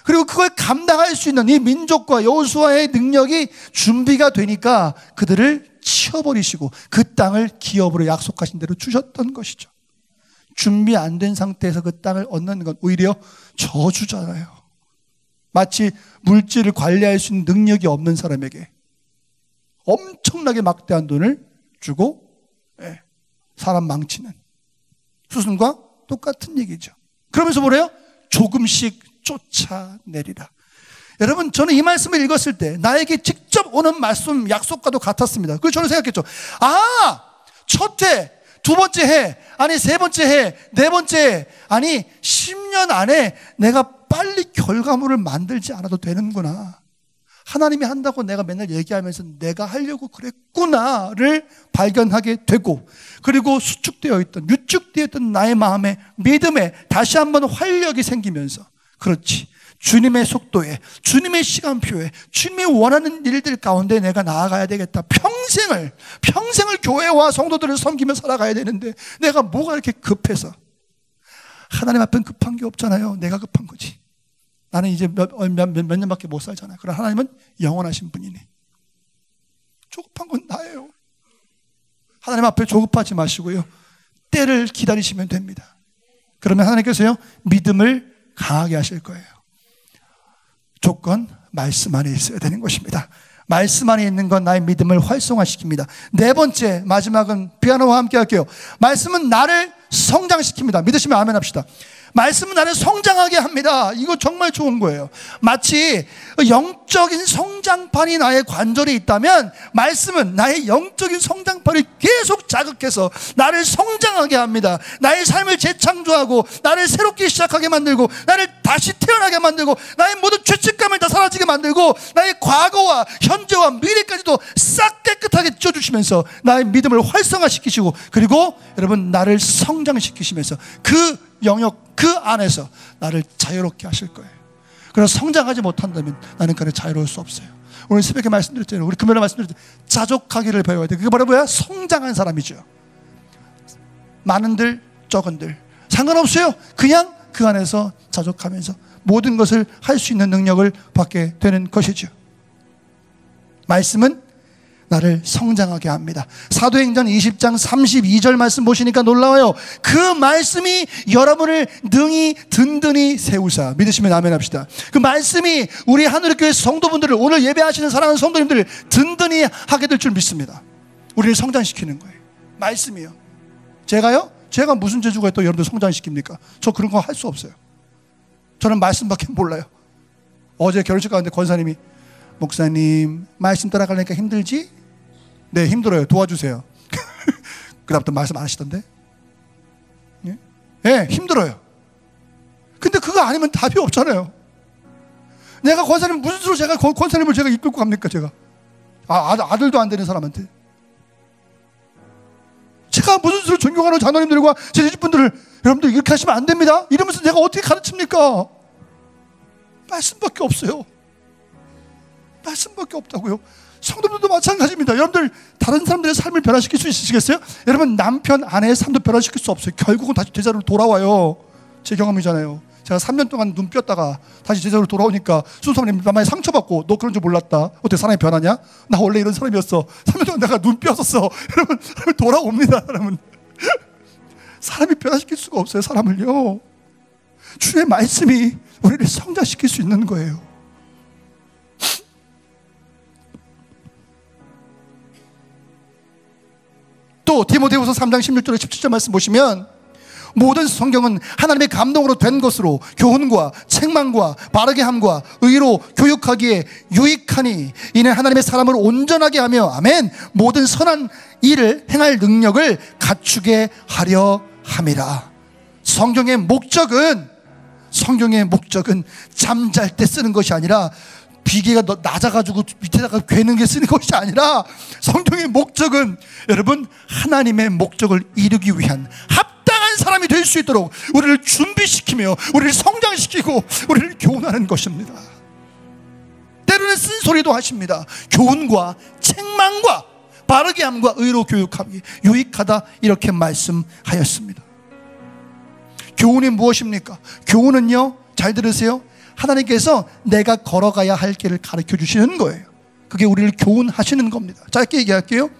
그리고 그걸 감당할 수 있는 이 민족과 여호수아의 능력이 준비가 되니까 그들을 치워버리시고 그 땅을 기업으로 약속하신 대로 주셨던 것이죠. 준비 안 된 상태에서 그 땅을 얻는 건 오히려 저주잖아요. 마치 물질을 관리할 수 있는 능력이 없는 사람에게 엄청나게 막대한 돈을 주고 사람 망치는 수순과 똑같은 얘기죠. 그러면서 뭐래요? 조금씩 쫓아내리라. 여러분, 저는 이 말씀을 읽었을 때 나에게 직접 오는 말씀 약속과도 같았습니다. 그래서 저는 생각했죠. 첫 해, 두 번째 해, 아니 세 번째 해, 네 번째 해, 아니 10년 안에 내가 빨리 결과물을 만들지 않아도 되는구나. 하나님이 한다고 내가 맨날 얘기하면서 내가 하려고 그랬구나를 발견하게 되고, 그리고 수축되어 있던, 유축되어 있던 나의 마음에, 믿음에 다시 한번 활력이 생기면서, 그렇지, 주님의 속도에, 주님의 시간표에, 주님이 원하는 일들 가운데 내가 나아가야 되겠다. 평생을 교회와 성도들을 섬기며 살아가야 되는데 내가 뭐가 이렇게 급해서. 하나님 앞엔 급한 게 없잖아요. 내가 급한 거지. 나는 이제 몇 년밖에 못 살잖아요. 그러나 하나님은 영원하신 분이네. 조급한 건 나예요. 하나님 앞에 조급하지 마시고요, 때를 기다리시면 됩니다. 그러면 하나님께서요, 믿음을 강하게 하실 거예요. 조건, 말씀 안에 있어야 되는 것입니다. 말씀 안에 있는 건 나의 믿음을 활성화시킵니다. 네 번째, 마지막은 피아노와 함께 할게요. 말씀은 나를 성장시킵니다. 믿으시면 아멘 합시다. 말씀은 나를 성장하게 합니다. 이거 정말 좋은 거예요. 마치 영적인 성장판이 나의 관절에 있다면 말씀은 나의 영적인 성장판을 계속 자극해서 나를 성장하게 합니다. 나의 삶을 재창조하고 나를 새롭게 시작하게 만들고 나를 다시 태어나게 만들고 나의 모든 죄책감을 다 사라지게 만들고 나의 과거와 현재와 미래까지도 싹 깨끗하게 찢어주시면서 나의 믿음을 활성화시키시고, 그리고 여러분 나를 성장시키시면서 그 영역, 그 안에서 나를 자유롭게 하실 거예요. 그래서 성장하지 못한다면 나는 그를 자유로울 수 없어요. 오늘 새벽에 말씀드렸잖아요. 우리 금요일에 말씀드렸잖아요. 자족하기를 배워야 돼요. 그게 바로 뭐야? 성장한 사람이죠. 많은들 적은들 상관없어요. 그냥 그 안에서 자족하면서 모든 것을 할 수 있는 능력을 받게 되는 것이죠. 말씀은 나를 성장하게 합니다. 사도행전 20장 32절 말씀 보시니까 놀라워요. 그 말씀이 여러분을 능히 든든히 세우사. 믿으시면 아멘 합시다. 그 말씀이 우리 하늘교회 성도분들을, 오늘 예배하시는 사랑하는 성도님들을 든든히 하게 될 줄 믿습니다. 우리를 성장시키는 거예요. 말씀이요. 제가요? 제가 무슨 재주가 또 여러분들 성장시킵니까? 저 그런 거 할 수 없어요. 저는 말씀밖에 몰라요. 어제 결혼식 가는데 권사님이, 목사님 말씀 따라가려니까 힘들지? 네, 힘들어요. 도와주세요. 그 다음부터 말씀 안 하시던데? 예? 네, 힘들어요. 근데 그거 아니면 답이 없잖아요. 내가 권사님 무슨 수로 제가 권사님을 제가 이끌고 갑니까? 제가 아들도 안 되는 사람한테 제가 무슨 수로 존경하는 자녀님들과 제 집분들을 여러분들 이렇게 하시면 안 됩니다. 이러면서 내가 어떻게 가르칩니까? 말씀밖에 없어요. 말씀밖에 없다고요. 성도들도 마찬가지입니다. 여러분들 다른 사람들의 삶을 변화시킬 수 있으시겠어요? 여러분 남편, 아내의 삶도 변화시킬 수 없어요. 결국은 다시 제자로 돌아와요. 제 경험이잖아요. 제가 3년 동안 눈 뼈다가 다시 제자로 돌아오니까 순서님 많이 상처받고, 너 그런 줄 몰랐다. 어떻게 사람이 변하냐? 나 원래 이런 사람이었어. 3년 동안 내가 눈 뼈었어. 여러분 돌아옵니다. 사람은 사람이 변화시킬 수가 없어요. 사람을요. 주의 말씀이 우리를 성장시킬 수 있는 거예요. 또 디모데후서 3장 16절에 17절 말씀 보시면, 모든 성경은 하나님의 감동으로 된 것으로 교훈과 책망과 바르게 함과 의로 교육하기에 유익하니 이는 하나님의 사람을 온전하게 하며, 아멘, 모든 선한 일을 행할 능력을 갖추게 하려 함이라. 성경의 목적은 성경의 목적은 잠잘 때 쓰는 것이 아니라 비계가 낮아가지고 밑에다가 괴는 게 쓰는 것이 아니라 성경의 목적은 여러분 하나님의 목적을 이루기 위한 합당한 사람이 될 수 있도록 우리를 준비시키며 우리를 성장시키고 우리를 교훈하는 것입니다. 때로는 쓴소리도 하십니다. 교훈과 책망과 바르게 함과 의로 교육함이 유익하다 이렇게 말씀하였습니다. 교훈이 무엇입니까? 교훈은요, 잘 들으세요, 하나님께서 내가 걸어가야 할 길을 가르쳐 주시는 거예요. 그게 우리를 교훈하시는 겁니다. 짧게 얘기할게요.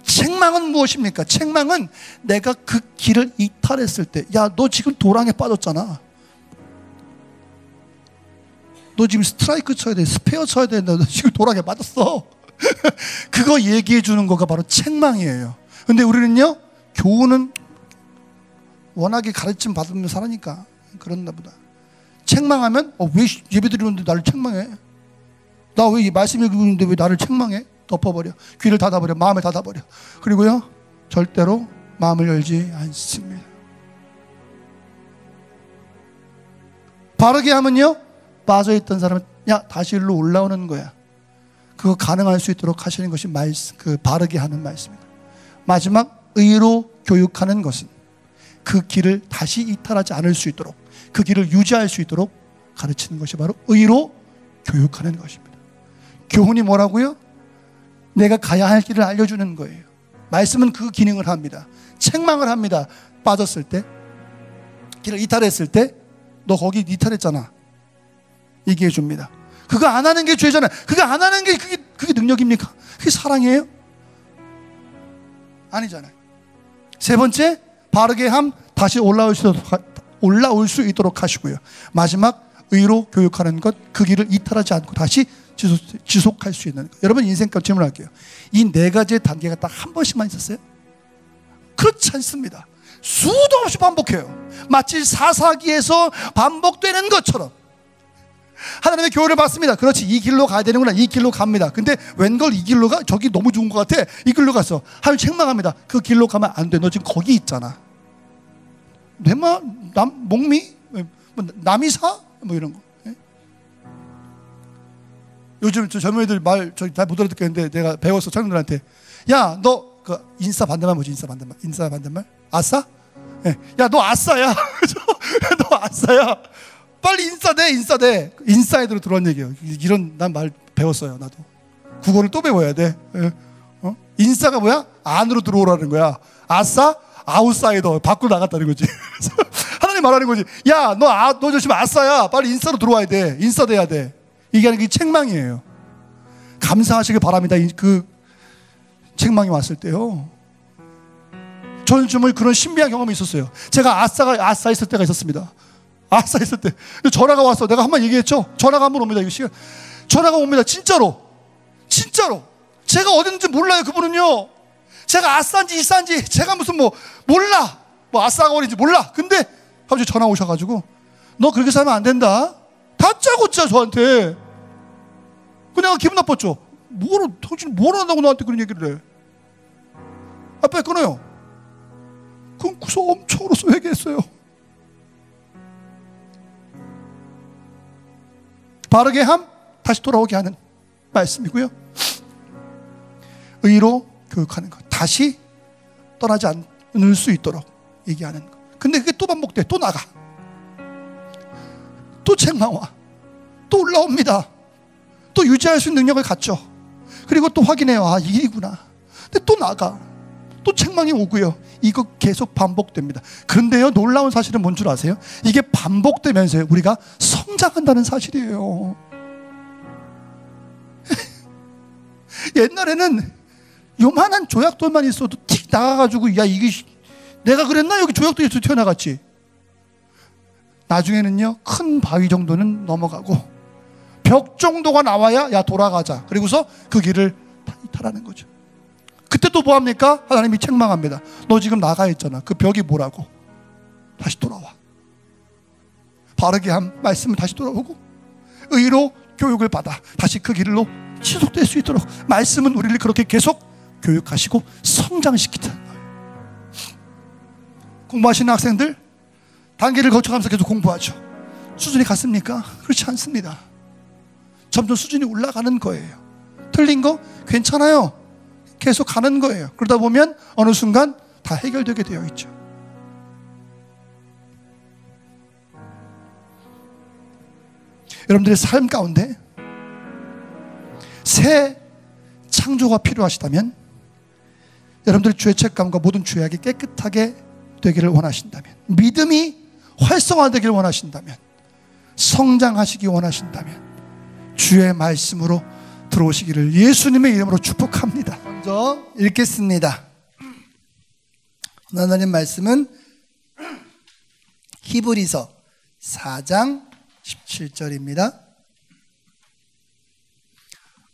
책망은 무엇입니까? 책망은 내가 그 길을 이탈했을 때, 야, 너 지금 도랑에 빠졌잖아. 너 지금 스트라이크 쳐야 돼, 스페어 쳐야 돼, 너 지금 도랑에 빠졌어. 그거 얘기해 주는 거가 바로 책망이에요. 근데 우리는요, 교훈은 워낙에 가르침 받으면 살아니까 그런가 보다. 책망하면 왜 예배 드리는데 나를 책망해? 나 왜 말씀 읽는데 왜 나를 책망해? 덮어버려. 귀를 닫아버려. 마음을 닫아버려. 그리고요, 절대로 마음을 열지 않습니다. 바르게 하면요, 빠져있던 사람은 야, 다시 일로 올라오는 거야. 그거 가능할 수 있도록 하시는 것이 그 바르게 하는 말씀입니다. 마지막 의로 교육하는 것은 그 길을 다시 이탈하지 않을 수 있도록, 그 길을 유지할 수 있도록 가르치는 것이 바로 의로 교육하는 것입니다. 교훈이 뭐라고요? 내가 가야 할 길을 알려주는 거예요. 말씀은 그 기능을 합니다. 책망을 합니다. 빠졌을 때, 길을 이탈했을 때, 너 거기 이탈했잖아, 얘기해 줍니다. 그거 안 하는 게 죄잖아요. 그거 안 하는 게 그게 능력입니까? 그게 사랑이에요? 아니잖아요. 세 번째, 바르게 함, 다시 올라올 수 있도록 하시고요. 마지막, 의로 교육하는 것, 그 길을 이탈하지 않고 다시 지속할 수 있는 것. 여러분, 인생값 질문할게요. 이 네 가지의 단계가 딱 한 번씩만 있었어요? 그렇지 않습니다. 수도 없이 반복해요. 마치 사사기에서 반복되는 것처럼 하나님의 교훈을 받습니다. 그렇지, 이 길로 가야 되는구나. 이 길로 갑니다. 근데 웬걸 이 길로 가? 저기 너무 좋은 것 같아. 이 길로 갔어. 하나님 책망합니다. 그 길로 가면 안 돼. 너 지금 거기 있잖아. 목미? 남이사? 뭐 이런 거. 예? 요즘 저 젊은 애들 말 잘 못 알아듣겠는데 내가 배웠어, 청년들한테. 야, 너 그 인싸 반대말 뭐지? 인싸 반대말? 아싸? 예. 야, 너 아싸야. 너 아싸야. 빨리 인싸돼. 인사이드로 들어온 얘기예요. 이런 난 말 배웠어요. 나도 국어를 또 배워야 돼. 인싸가 뭐야? 안으로 들어오라는 거야. 아싸? 아웃사이더, 밖으로 나갔다는 거지. 하나님 말하는 거지. 야, 너 조심, 아싸야. 빨리 인싸로 들어와야 돼. 인싸 돼야 돼. 이게 아니라 책망이에요. 감사하시길 바랍니다. 그 책망이 왔을 때요. 저는 정말 그런 신비한 경험이 있었어요. 제가 아싸 있을 때가 있었습니다. 아싸 있을 때 전화가 왔어. 내가 한번 얘기했죠. 전화가 한 번 옵니다. 이거 시간 전화가 옵니다. 진짜로 제가 어딘지 몰라요. 그분은요, 제가 아싸인지 이싸인지 제가 무슨 몰라, 아싸가 어딘지 몰라. 근데 갑자기 전화 오셔가지고 너 그렇게 살면 안 된다. 다짜고짜 저한테. 그 내가 기분 나빴죠. 당신 뭘 한다고 나한테 그런 얘기를 해. 빨리 끊어요. 끊고서 엄청 울어서 회개했어요. 바르게 함, 다시 돌아오게 하는 말씀이고요. 의로 교육하는 것, 다시 떠나지 않을 수 있도록 얘기하는 것. 근데 그게 또 반복돼. 또 나가, 또 책망 와, 또 올라옵니다. 또 유지할 수 있는 능력을 갖죠. 그리고 또 확인해요. 아, 이 길이구나. 근데 또 나가, 또 책망이 오고요. 이거 계속 반복됩니다. 그런데요, 놀라운 사실은 뭔 줄 아세요? 이게 반복되면서 우리가 성장한다는 사실이에요. 옛날에는 요만한 조약돌만 있어도 틱 나가가지고, 야, 이게 내가 그랬나? 여기 조약돌에서 튀어나갔지. 나중에는요, 큰 바위 정도는 넘어가고 벽 정도가 나와야 야, 돌아가자. 그리고서 그 길을 이탈하는 거죠. 그때 또 뭐합니까? 하나님이 책망합니다. 너 지금 나가 있잖아. 그 벽이 뭐라고? 다시 돌아와. 바르게 한 말씀은 다시 돌아오고, 의로 교육을 받아 다시 그 길로 지속될 수 있도록 말씀은 우리를 그렇게 계속 교육하시고 성장시키는 거예요. 공부하시는 학생들, 단계를 거쳐가면서 계속 공부하죠. 수준이 같습니까? 그렇지 않습니다. 점점 수준이 올라가는 거예요. 틀린 거 괜찮아요. 계속 가는 거예요. 그러다 보면 어느 순간 다 해결되게 되어 있죠. 여러분들의 삶 가운데 새 창조가 필요하시다면, 여러분들의 죄책감과 모든 죄악이 깨끗하게 되기를 원하신다면, 믿음이 활성화되기를 원하신다면, 성장하시기 원하신다면 주의 말씀으로 들어오시기를 예수님의 이름으로 축복합니다. 먼저 읽겠습니다. 하나님 말씀은 히브리서 4장 17절입니다.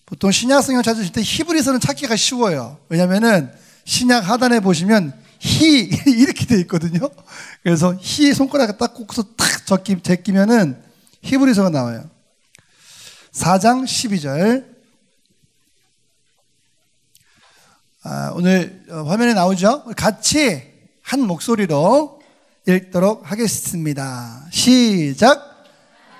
보통 신약 성경 찾으실 때 히브리서는 찾기가 쉬워요. 왜냐하면 신약 하단에 보시면 히 이렇게 되어 있거든요. 그래서 히 손가락을 딱 꽂고서 탁 제끼면은 히브리서가 나와요. 4장 12절. 오늘 화면에 나오죠? 같이 한 목소리로 읽도록 하겠습니다. 시작.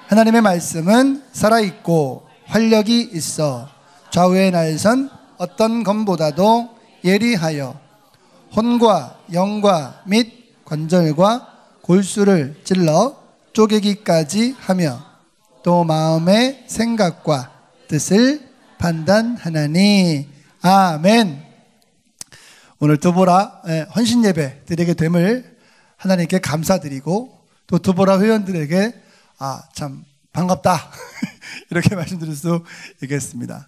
하나님의 말씀은 살아있고 활력이 있어 좌우의 날선 어떤 검보다도 예리하여 혼과 영과 및 관절과 골수를 찔러 쪼개기까지 하며 또 마음의 생각과 뜻을 판단하나니. 아멘. 오늘 드보라 헌신 예배 드리게 됨을 하나님께 감사드리고, 또 드보라 회원들에게 참 반갑다 이렇게 말씀드릴 수 있겠습니다.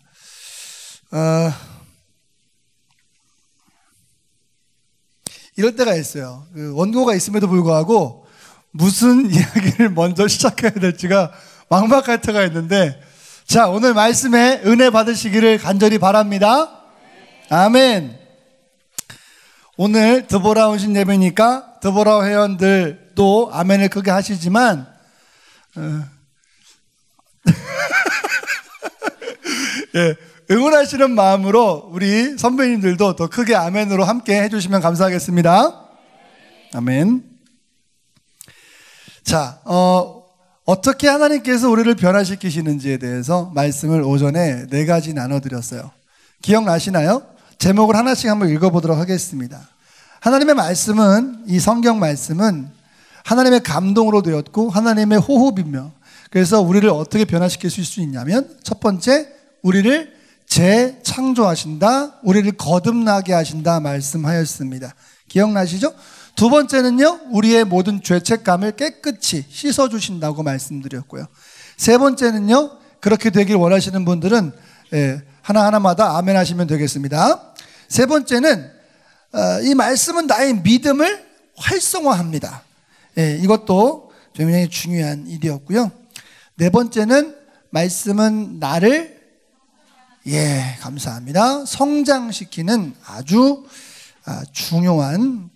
이럴 때가 있어요. 원고가 있음에도 불구하고 무슨 이야기를 먼저 시작해야 될지가 막막할 때가 있는데, 자, 오늘 말씀에 은혜 받으시기를 간절히 바랍니다. 아멘. 오늘 드보라 오신 예배니까 드보라 회원들도 아멘을 크게 하시지만 예, 응원하시는 마음으로 우리 선배님들도 더 크게 아멘으로 함께 해주시면 감사하겠습니다. 아멘. 자, 어떻게 하나님께서 우리를 변화시키시는지에 대해서 말씀을 오전에 4가지 나눠드렸어요. 기억나시나요? 제목을 하나씩 한번 읽어보도록 하겠습니다. 하나님의 말씀은, 이 성경 말씀은 하나님의 감동으로 되었고 하나님의 호흡이며, 그래서 우리를 어떻게 변화시킬 수 있냐면, 첫 번째, 우리를 재창조하신다, 우리를 거듭나게 하신다 말씀하였습니다. 기억나시죠? 두 번째는요, 우리의 모든 죄책감을 깨끗이 씻어주신다고 말씀드렸고요. 세 번째는요, 그렇게 되길 원하시는 분들은 하나하나마다 아멘 하시면 되겠습니다. 세 번째는 이 말씀은 나의 믿음을 활성화합니다. 이것도 굉장히 중요한 일이었고요. 네 번째는 말씀은 나를 감사합니다. 성장시키는 아주 중요한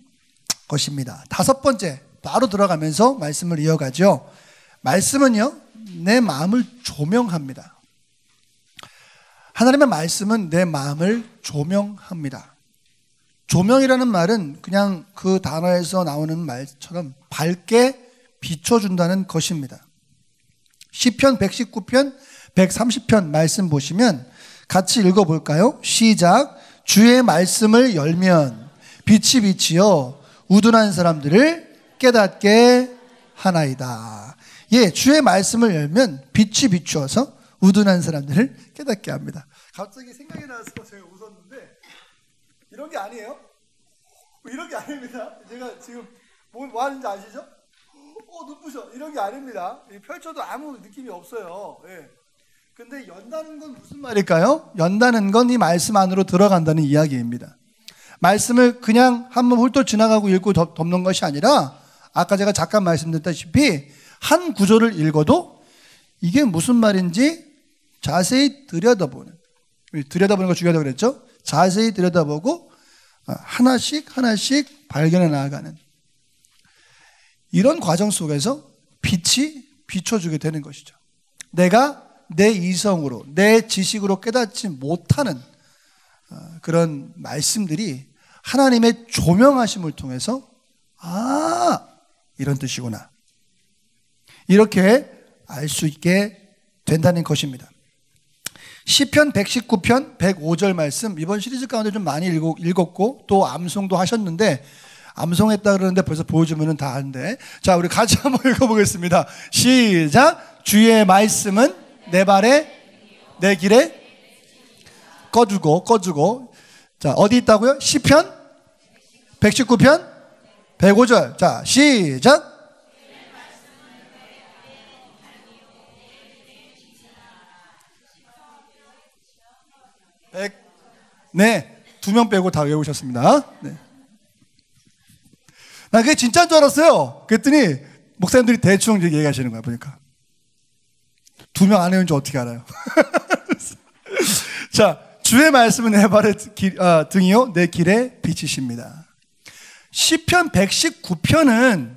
것입니다. 다섯 번째, 바로 들어가면서 말씀을 이어가죠. 말씀은요, 내 마음을 조명합니다. 하나님의 말씀은 내 마음을 조명합니다. 조명이라는 말은 그냥 그 단어에서 나오는 말처럼 밝게 비춰준다는 것입니다. 시편 119편, 130편 말씀 보시면 같이 읽어볼까요? 시작. 주의 말씀을 열면 빛이 비치어 우둔한 사람들을 깨닫게 하나이다. 주의 말씀을 열면 빛이 비추어서 우둔한 사람들을 깨닫게 합니다. 갑자기 생각이 나서 제가 웃었는데, 이런 게 아니에요? 이런 게 아닙니다. 제가 지금 뭐 하는지 아시죠? 눈부셔. 이런 게 아닙니다. 펼쳐도 아무 느낌이 없어요. 근데 연다는 건 무슨 말일까요? 연다는 건 이 말씀 안으로 들어간다는 이야기입니다. 말씀을 그냥 한번 훌쩍 지나가고 읽고 덮는 것이 아니라, 아까 제가 잠깐 말씀드렸다시피 한 구절을 읽어도 이게 무슨 말인지 자세히 들여다보는 거 중요하다고 그랬죠? 자세히 들여다보고 하나씩 하나씩 발견해 나아가는 이런 과정 속에서 빛이 비춰주게 되는 것이죠. 내가 내 이성으로, 내 지식으로 깨닫지 못하는 그런 말씀들이 하나님의 조명하심을 통해서 이런 뜻이구나, 이렇게 알 수 있게 된다는 것입니다. 시편 119편 105절 말씀, 이번 시리즈 가운데 좀 많이 읽었고 또 암송도 하셨는데, 암송했다 그러는데 벌써 보여주면 다 아는데, 자 우리 같이 한번 읽어보겠습니다. 시작. 주의 말씀은 내 발에 내 길에 꺼주고. 자 어디 있다고요? 시편 119편 105절. 자 시작. 네, 2명 빼고 다 외우셨습니다. 네. 나 그게 진짜인 줄 알았어요. 그랬더니 목사님들이 대충 얘기하시는 거야 보니까. 2명 안 외운 줄 어떻게 알아요? 자, 주의 말씀은 내 발의 등이요 내 길에 빛이십니다. 시편 119편은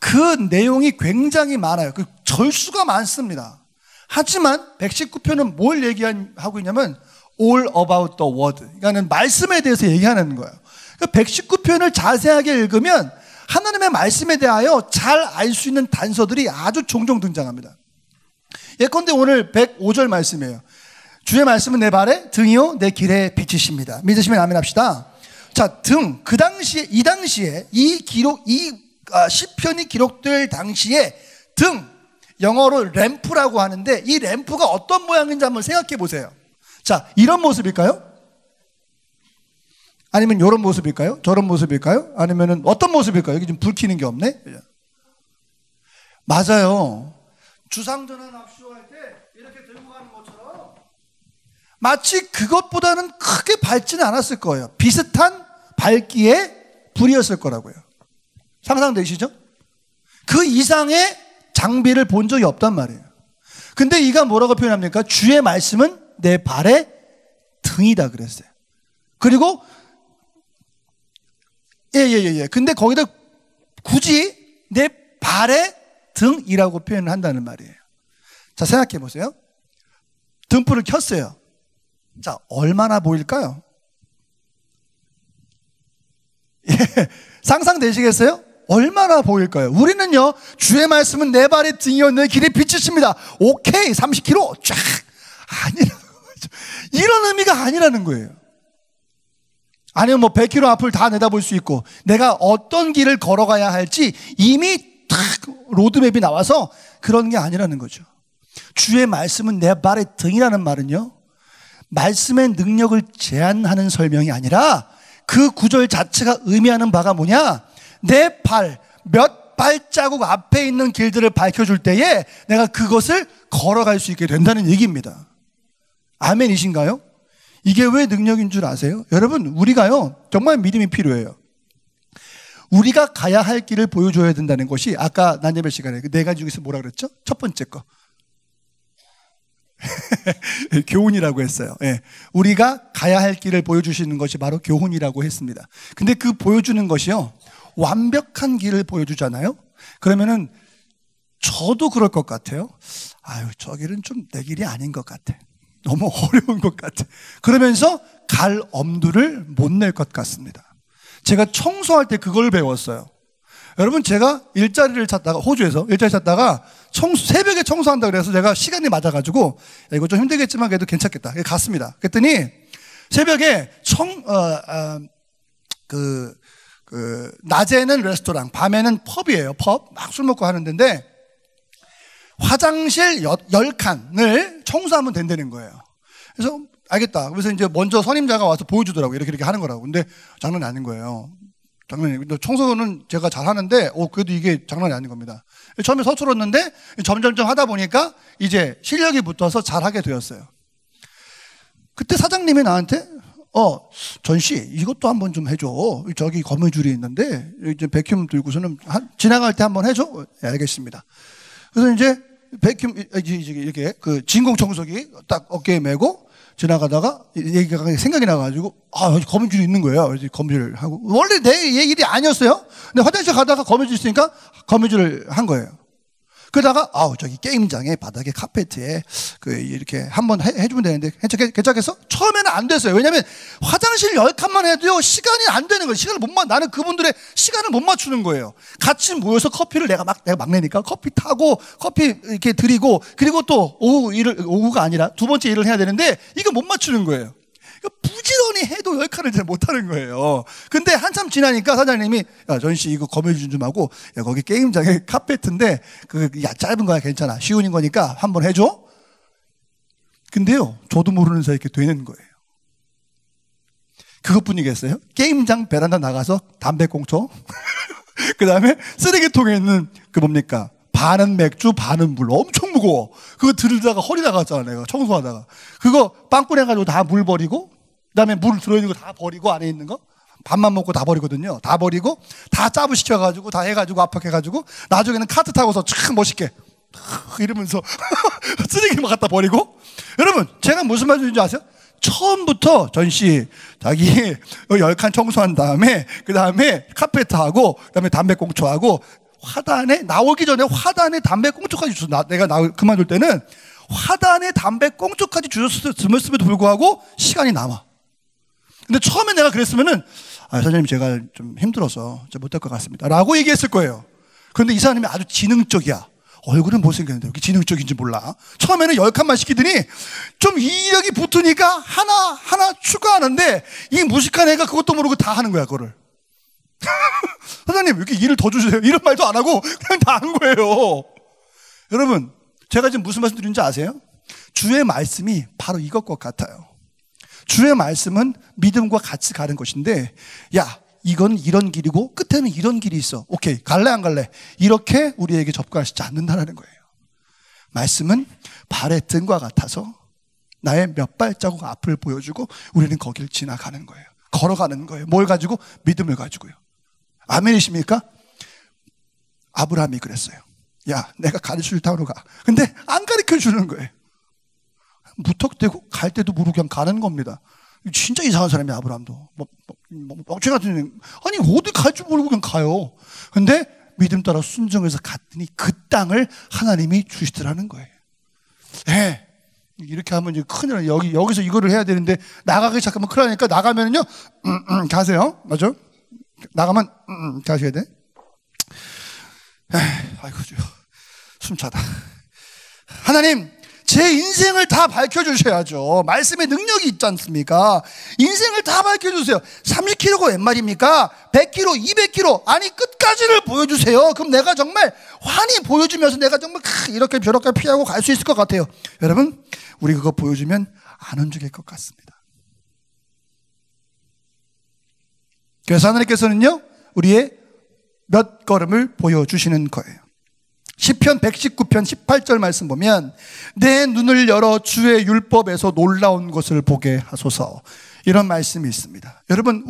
그 내용이 굉장히 많아요. 그 절수가 많습니다. 하지만 119편은 뭘 얘기하고 있냐면 all about the word. 그러니까 말씀에 대해서 얘기하는 거예요. 119편을 자세하게 읽으면 하나님의 말씀에 대하여 잘 알 수 있는 단서들이 아주 종종 등장합니다. 예컨대 오늘 105절 말씀이에요. 주의 말씀은 내 발에 등이요 내 길에 빛이십니다. 믿으시면 아멘 합시다. 자, 등. 그 당시에, 이 당시에 시편이 기록될 당시에 등, 영어로 램프라고 하는데, 이 램프가 어떤 모양인지 한번 생각해 보세요. 자, 이런 모습일까요? 아니면 이런 모습일까요? 저런 모습일까요? 아니면 어떤 모습일까요? 여기 지금 불 켜는 게 없네? 맞아요. 주상전환 압수할 때 이렇게 들고 가는 것처럼 마치 그것보다는 크게 밝지는 않았을 거예요. 비슷한 밝기의 불이었을 거라고요. 상상되시죠? 그 이상의 장비를 본 적이 없단 말이에요. 근데 이가 뭐라고 표현합니까? 주의 말씀은 내 발의 등이다 그랬어요. 그리고 근데 거기다 굳이 내 발의 등이라고 표현을 한다는 말이에요. 자, 생각해 보세요. 등불을 켰어요. 자, 얼마나 보일까요? 상상되시겠어요? 얼마나 보일까요? 우리는요, 주의 말씀은 내 발의 등이요 내 길에 빛이십니다. 오케이, 30km 쫙. 아니라는 거죠. 이런 의미가 아니라는 거예요. 아니면 뭐 100km 앞을 다 내다볼 수 있고, 내가 어떤 길을 걸어가야 할지 이미 탁 로드맵이 나와서 그런 게 아니라는 거죠. 주의 말씀은 내 발의 등이라는 말은요, 말씀의 능력을 제한하는 설명이 아니라 그 구절 자체가 의미하는 바가 뭐냐? 내 발, 몇 발자국 앞에 있는 길들을 밝혀줄 때에 내가 그것을 걸어갈 수 있게 된다는 얘기입니다. 아멘이신가요? 이게 왜 능력인 줄 아세요? 여러분, 우리가요, 정말 믿음이 필요해요. 우리가 가야 할 길을 보여줘야 된다는 것이, 아까 난예배 시간에 그 4가지 중에서 뭐라 그랬죠? 첫 번째 거. 교훈이라고 했어요. 예. 우리가 가야 할 길을 보여주시는 것이 바로 교훈이라고 했습니다. 근데 그 보여주는 것이요, 완벽한 길을 보여주잖아요? 그러면은 저도 그럴 것 같아요. 아유, 저 길은 좀 내 길이 아닌 것 같아. 너무 어려운 것 같아. 그러면서 갈 엄두를 못 낼 것 같습니다. 제가 청소할 때 그걸 배웠어요. 여러분, 제가 일자리를 찾다가, 호주에서 일자리 찾다가 새벽에 청소한다 그래서 제가 시간이 맞아가지고, 야, 이거 좀 힘들겠지만 그래도 괜찮겠다. 갔습니다. 그랬더니 새벽에 낮에는 레스토랑, 밤에는 펍이에요. 펍. 막 술 먹고 하는 데인데, 화장실 10칸을 청소하면 된다는 거예요. 그래서 알겠다. 그래서 이제 먼저 선임자가 와서 보여주더라고요. 이렇게 하는 거라고. 근데 장난이 아닌 거예요. 장난이. 청소는 제가 잘 하는데, 그래도 이게 장난이 아닌 겁니다. 처음에 서툴었는데, 점점점 하다 보니까 이제 실력이 붙어서 잘 하게 되었어요. 그때 사장님이 나한테, 전씨, 이것도 한번 좀 해줘. 저기 거미줄이 있는데, 이제 백큐ම් 들고서는 지나갈 때 한번 해줘? 네, 알겠습니다. 그래서 이제 백큐ම්, 이렇게 그 진공 청소기 딱 어깨에 메고 지나가다가 얘기가 생각이 나가지고, 여기 거미줄이 있는 거예요. 그래서 거미줄을 하고. 원래 내 일이 아니었어요. 근데 화장실 가다가 거미줄 있으니까 거미줄을 한 거예요. 그러다가 저기 게임장에 바닥에 카페트에 이렇게 한번 해주면 되는데 괜찮겠어? 처음에는 안 됐어요. 왜냐면 화장실 10칸만 해도요 시간이 안 되는 거예요. 나는 그분들의 시간을 못 맞추는 거예요. 같이 모여서 커피를 내가 막내니까 커피 타고 커피 이렇게 드리고, 그리고 또 오후가 아니라 두 번째 일을 해야 되는데 이거 못 맞추는 거예요. 부지런히 해도 10칸을 잘 못하는 거예요. 근데 한참 지나니까 사장님이 전씨 이거 검열준 좀 하고, 거기 게임장에 카페트인데 짧은 거야 괜찮아, 쉬운 거니까 한번 해줘. 근데요 저도 모르는 사이에 이렇게 되는 거예요. 그것뿐이겠어요? 게임장 베란다 나가서 담배꽁초 그 다음에 쓰레기통에 있는 뭡니까, 반은 맥주 반은 물, 엄청 무거워. 그거 들다가 허리 나갔잖아. 내가 청소하다가 그거 빵꾸 내가지고 다 물 버리고, 그 다음에 물 들어있는 거 다 버리고, 안에 있는 거 밥만 먹고 다 버리거든요. 다 버리고 다 짜부 시켜가지고 다 해가지고 압박해가지고 나중에는 카트 타고서 참 멋있게 이러면서 쓰레기만 갖다 버리고. 여러분 제가 무슨 말인지 아세요? 처음부터 전씨 자기 10칸 청소한 다음에 그 다음에 카페트하고 그 다음에 담배꽁초하고 화단에 나오기 전에 화단에 담배꽁초까지 주셨어. 내가 그만둘 때는 화단에 담배꽁초까지 주셨음에도 불구하고 시간이 남아. 근데 처음에 내가 그랬으면은 사장님 제가 좀 힘들어서 못할 것 같습니다 라고 얘기했을 거예요. 그런데 이 사람이 아주 지능적이야. 얼굴은 못생겼는데 이렇게 지능적인지 몰라. 처음에는 10칸만 시키더니 좀 이력이 붙으니까 하나 추가하는데 이 무식한 애가 그것도 모르고 다 하는 거야 그거를. 사장님 이렇게 일을 더 주세요 이런 말도 안 하고 그냥 다 한 거예요. 여러분 제가 지금 무슨 말씀 드리는지 아세요? 주의 말씀이 바로 이것과 같아요. 주의 말씀은 믿음과 같이 가는 것인데, 야 이건 이런 길이고 끝에는 이런 길이 있어. 오케이 갈래 안 갈래? 이렇게 우리에게 접근하시지 않는다는 거예요. 말씀은 발의 등과 같아서 나의 몇 발자국 앞을 보여주고 우리는 거기를 지나가는 거예요. 걸어가는 거예요. 뭘 가지고? 믿음을 가지고요. 아멘이십니까? 아브라함이 그랬어요. 야 내가 가르쳐줄 땅으로 가. 근데 안 가르쳐주는 거예요. 무턱대고 갈 때도 모르고 그냥 가는 겁니다. 진짜 이상한 사람이야 아브라함도. 멍청 같은, 아니 어디 갈 줄 모르고 그냥 가요. 근데 믿음 따라 순종해서 갔더니 그 땅을 하나님이 주시더라는 거예요. 네. 이렇게 하면 이제 큰일 나요. 여기서 이거를 해야 되는데 나가기 시작하면 큰일 나니까 나가면은요 가세요. 맞아? 나가면 가셔야 돼. 아이고 숨차다. 하나님 제 인생을 다 밝혀주셔야죠. 말씀의 능력이 있지 않습니까? 인생을 다 밝혀주세요. 30kg가 웬 말입니까? 100kg, 200kg, 아니 끝까지를 보여주세요. 그럼 내가 정말 환히 보여주면서 내가 정말 이렇게 저렇게 피하고 갈 수 있을 것 같아요. 여러분 우리 그거 보여주면 안 움직일 것 같습니다. 그래서 하나님께서는요 우리의 몇 걸음을 보여주시는 거예요. 시편 119편 18절 말씀 보면 내 눈을 열어 주의 율법에서 놀라운 것을 보게 하소서, 이런 말씀이 있습니다. 여러분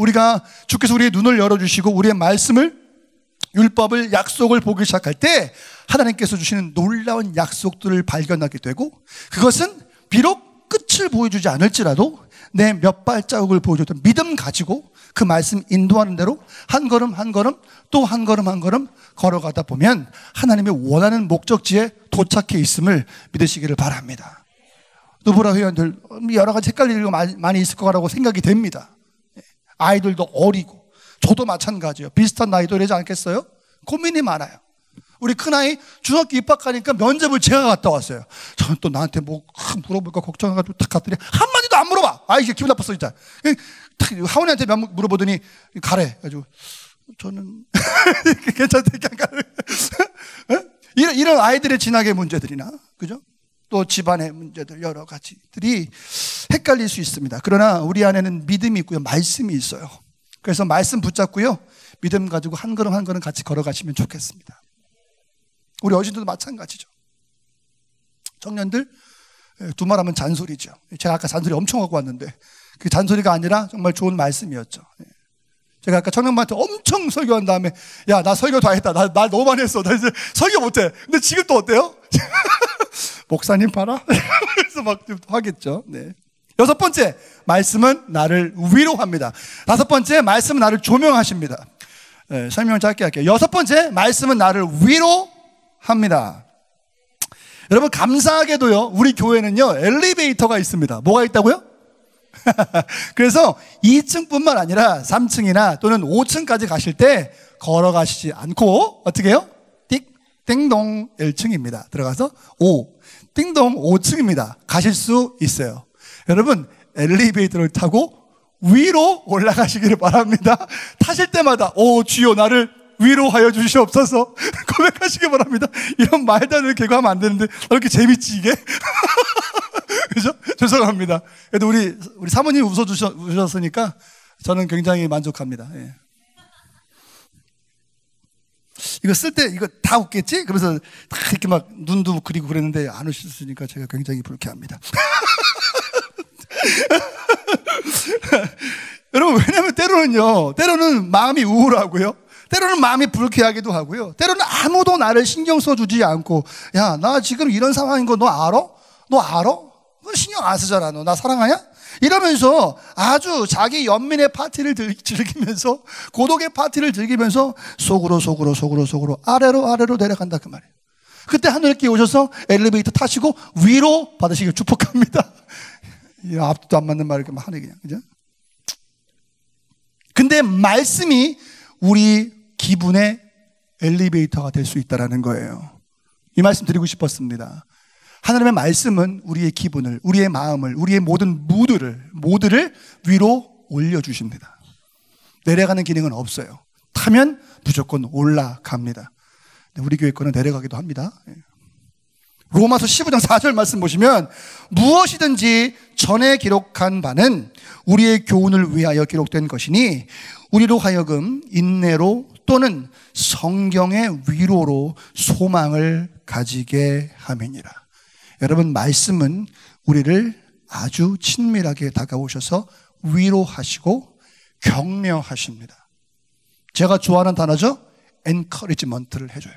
주께서 우리의 눈을 열어주시고 우리의 말씀을, 율법을, 약속을 보기 시작할 때 하나님께서 주시는 놀라운 약속들을 발견하게 되고, 그것은 비록 끝을 보여주지 않을지라도 내 몇 발자국을 보여줬던 믿음 가지고 그 말씀 인도하는 대로 한 걸음 한 걸음 또 한 걸음 한 걸음 걸어가다 보면 하나님의 원하는 목적지에 도착해 있음을 믿으시기를 바랍니다. 누보라 회원들 여러 가지 헷갈리는 거 많이 있을 거라고 생각이 됩니다. 아이들도 어리고 저도 마찬가지예요. 비슷한 나이도 되지 않겠어요? 고민이 많아요. 우리 큰아이 중학교 입학하니까 면접을 제가 갔다 왔어요. 저는 또 나한테 뭐 물어볼까 걱정해가지고 딱 갔더니 한마디도 안 물어봐. 이게 기분 나빴어 진짜. 하원이한테 물어보더니 가래. 가지고 저는 괜찮대 그냥 가래. 이런 아이들의 진학의 문제들이나 그죠? 또 집안의 문제들 여러 가지들이 헷갈릴 수 있습니다. 그러나 우리 안에는 믿음이 있고요, 말씀이 있어요. 그래서 말씀 붙잡고요, 믿음 가지고 한 걸음 한 걸음 같이 걸어가시면 좋겠습니다. 우리 어르신들도 마찬가지죠. 청년들 두말하면 잔소리죠. 제가 아까 잔소리 엄청 하고 왔는데 그 잔소리가 아니라 정말 좋은 말씀이었죠. 제가 아까 청년분한테 엄청 설교한 다음에 야 나 설교 다 했다. 나 너무 많이 했어. 나 이제 설교 못해. 근데 지금 또 어때요? 목사님 봐라. 그래서 막 좀 하겠죠. 네. 6번째, 말씀은 나를 위로합니다. 5번째, 말씀은 나를 조명하십니다. 설명을 짧게 할게요. 6번째, 말씀은 나를 위로합니다. 여러분, 감사하게도요, 우리 교회는요, 엘리베이터가 있습니다. 뭐가 있다고요? 그래서 2층뿐만 아니라 3층이나 또는 5층까지 가실 때 걸어가시지 않고 어떻게 해요? 띵동 1층입니다. 들어가서 띵동 5층입니다. 가실 수 있어요. 여러분, 엘리베이터를 타고 위로 올라가시기를 바랍니다. 타실 때마다 주여 나를 위로하여 주시옵소서 고백하시기 바랍니다. 이런 말도 안 되는 개그 하면 안 되는데 이렇게 재밌지 이게? 그죠? 죄송합니다. 그래도 우리 사모님 웃어주셨으니까 저는 굉장히 만족합니다. 예. 이거 쓸 때 이거 다 웃겠지? 그래서 다 이렇게 막 눈도 그리고 그랬는데 안 웃으시니까 제가 굉장히 불쾌합니다. 여러분, 왜냐면 때로는 마음이 우울하고요, 때로는 마음이 불쾌하기도 하고요, 때로는 아무도 나를 신경 써주지 않고, 야, 나 지금 이런 상황인 거 너 알아? 너 알아? 너 신경 안 쓰잖아. 너 나 사랑하냐? 이러면서 아주 자기 연민의 파티를 즐기면서, 고독의 파티를 즐기면서 속으로 아래로 내려간다 그 말이에요. 그때 하늘께 오셔서 엘리베이터 타시고 위로 받으시길 축복합니다. 앞도 안 맞는 말을 이렇게 막 하네 그냥, 그죠? 근데 말씀이 우리 기분의 엘리베이터가 될 수 있다는 거예요. 이 말씀 드리고 싶었습니다. 하나님의 말씀은 우리의 기분을, 우리의 마음을, 우리의 모든 모드를 위로 올려주십니다. 내려가는 기능은 없어요. 타면 무조건 올라갑니다. 우리 교회 거는 내려가기도 합니다. 로마서 15장 4절 말씀 보시면, 무엇이든지 전에 기록한 바는 우리의 교훈을 위하여 기록된 것이니 우리로 하여금 인내로 또는 성경의 위로로 소망을 가지게 함이니라. 여러분, 말씀은 우리를 아주 친밀하게 다가오셔서 위로하시고 격려하십니다. 제가 좋아하는 단어죠. encouragement를 해줘요.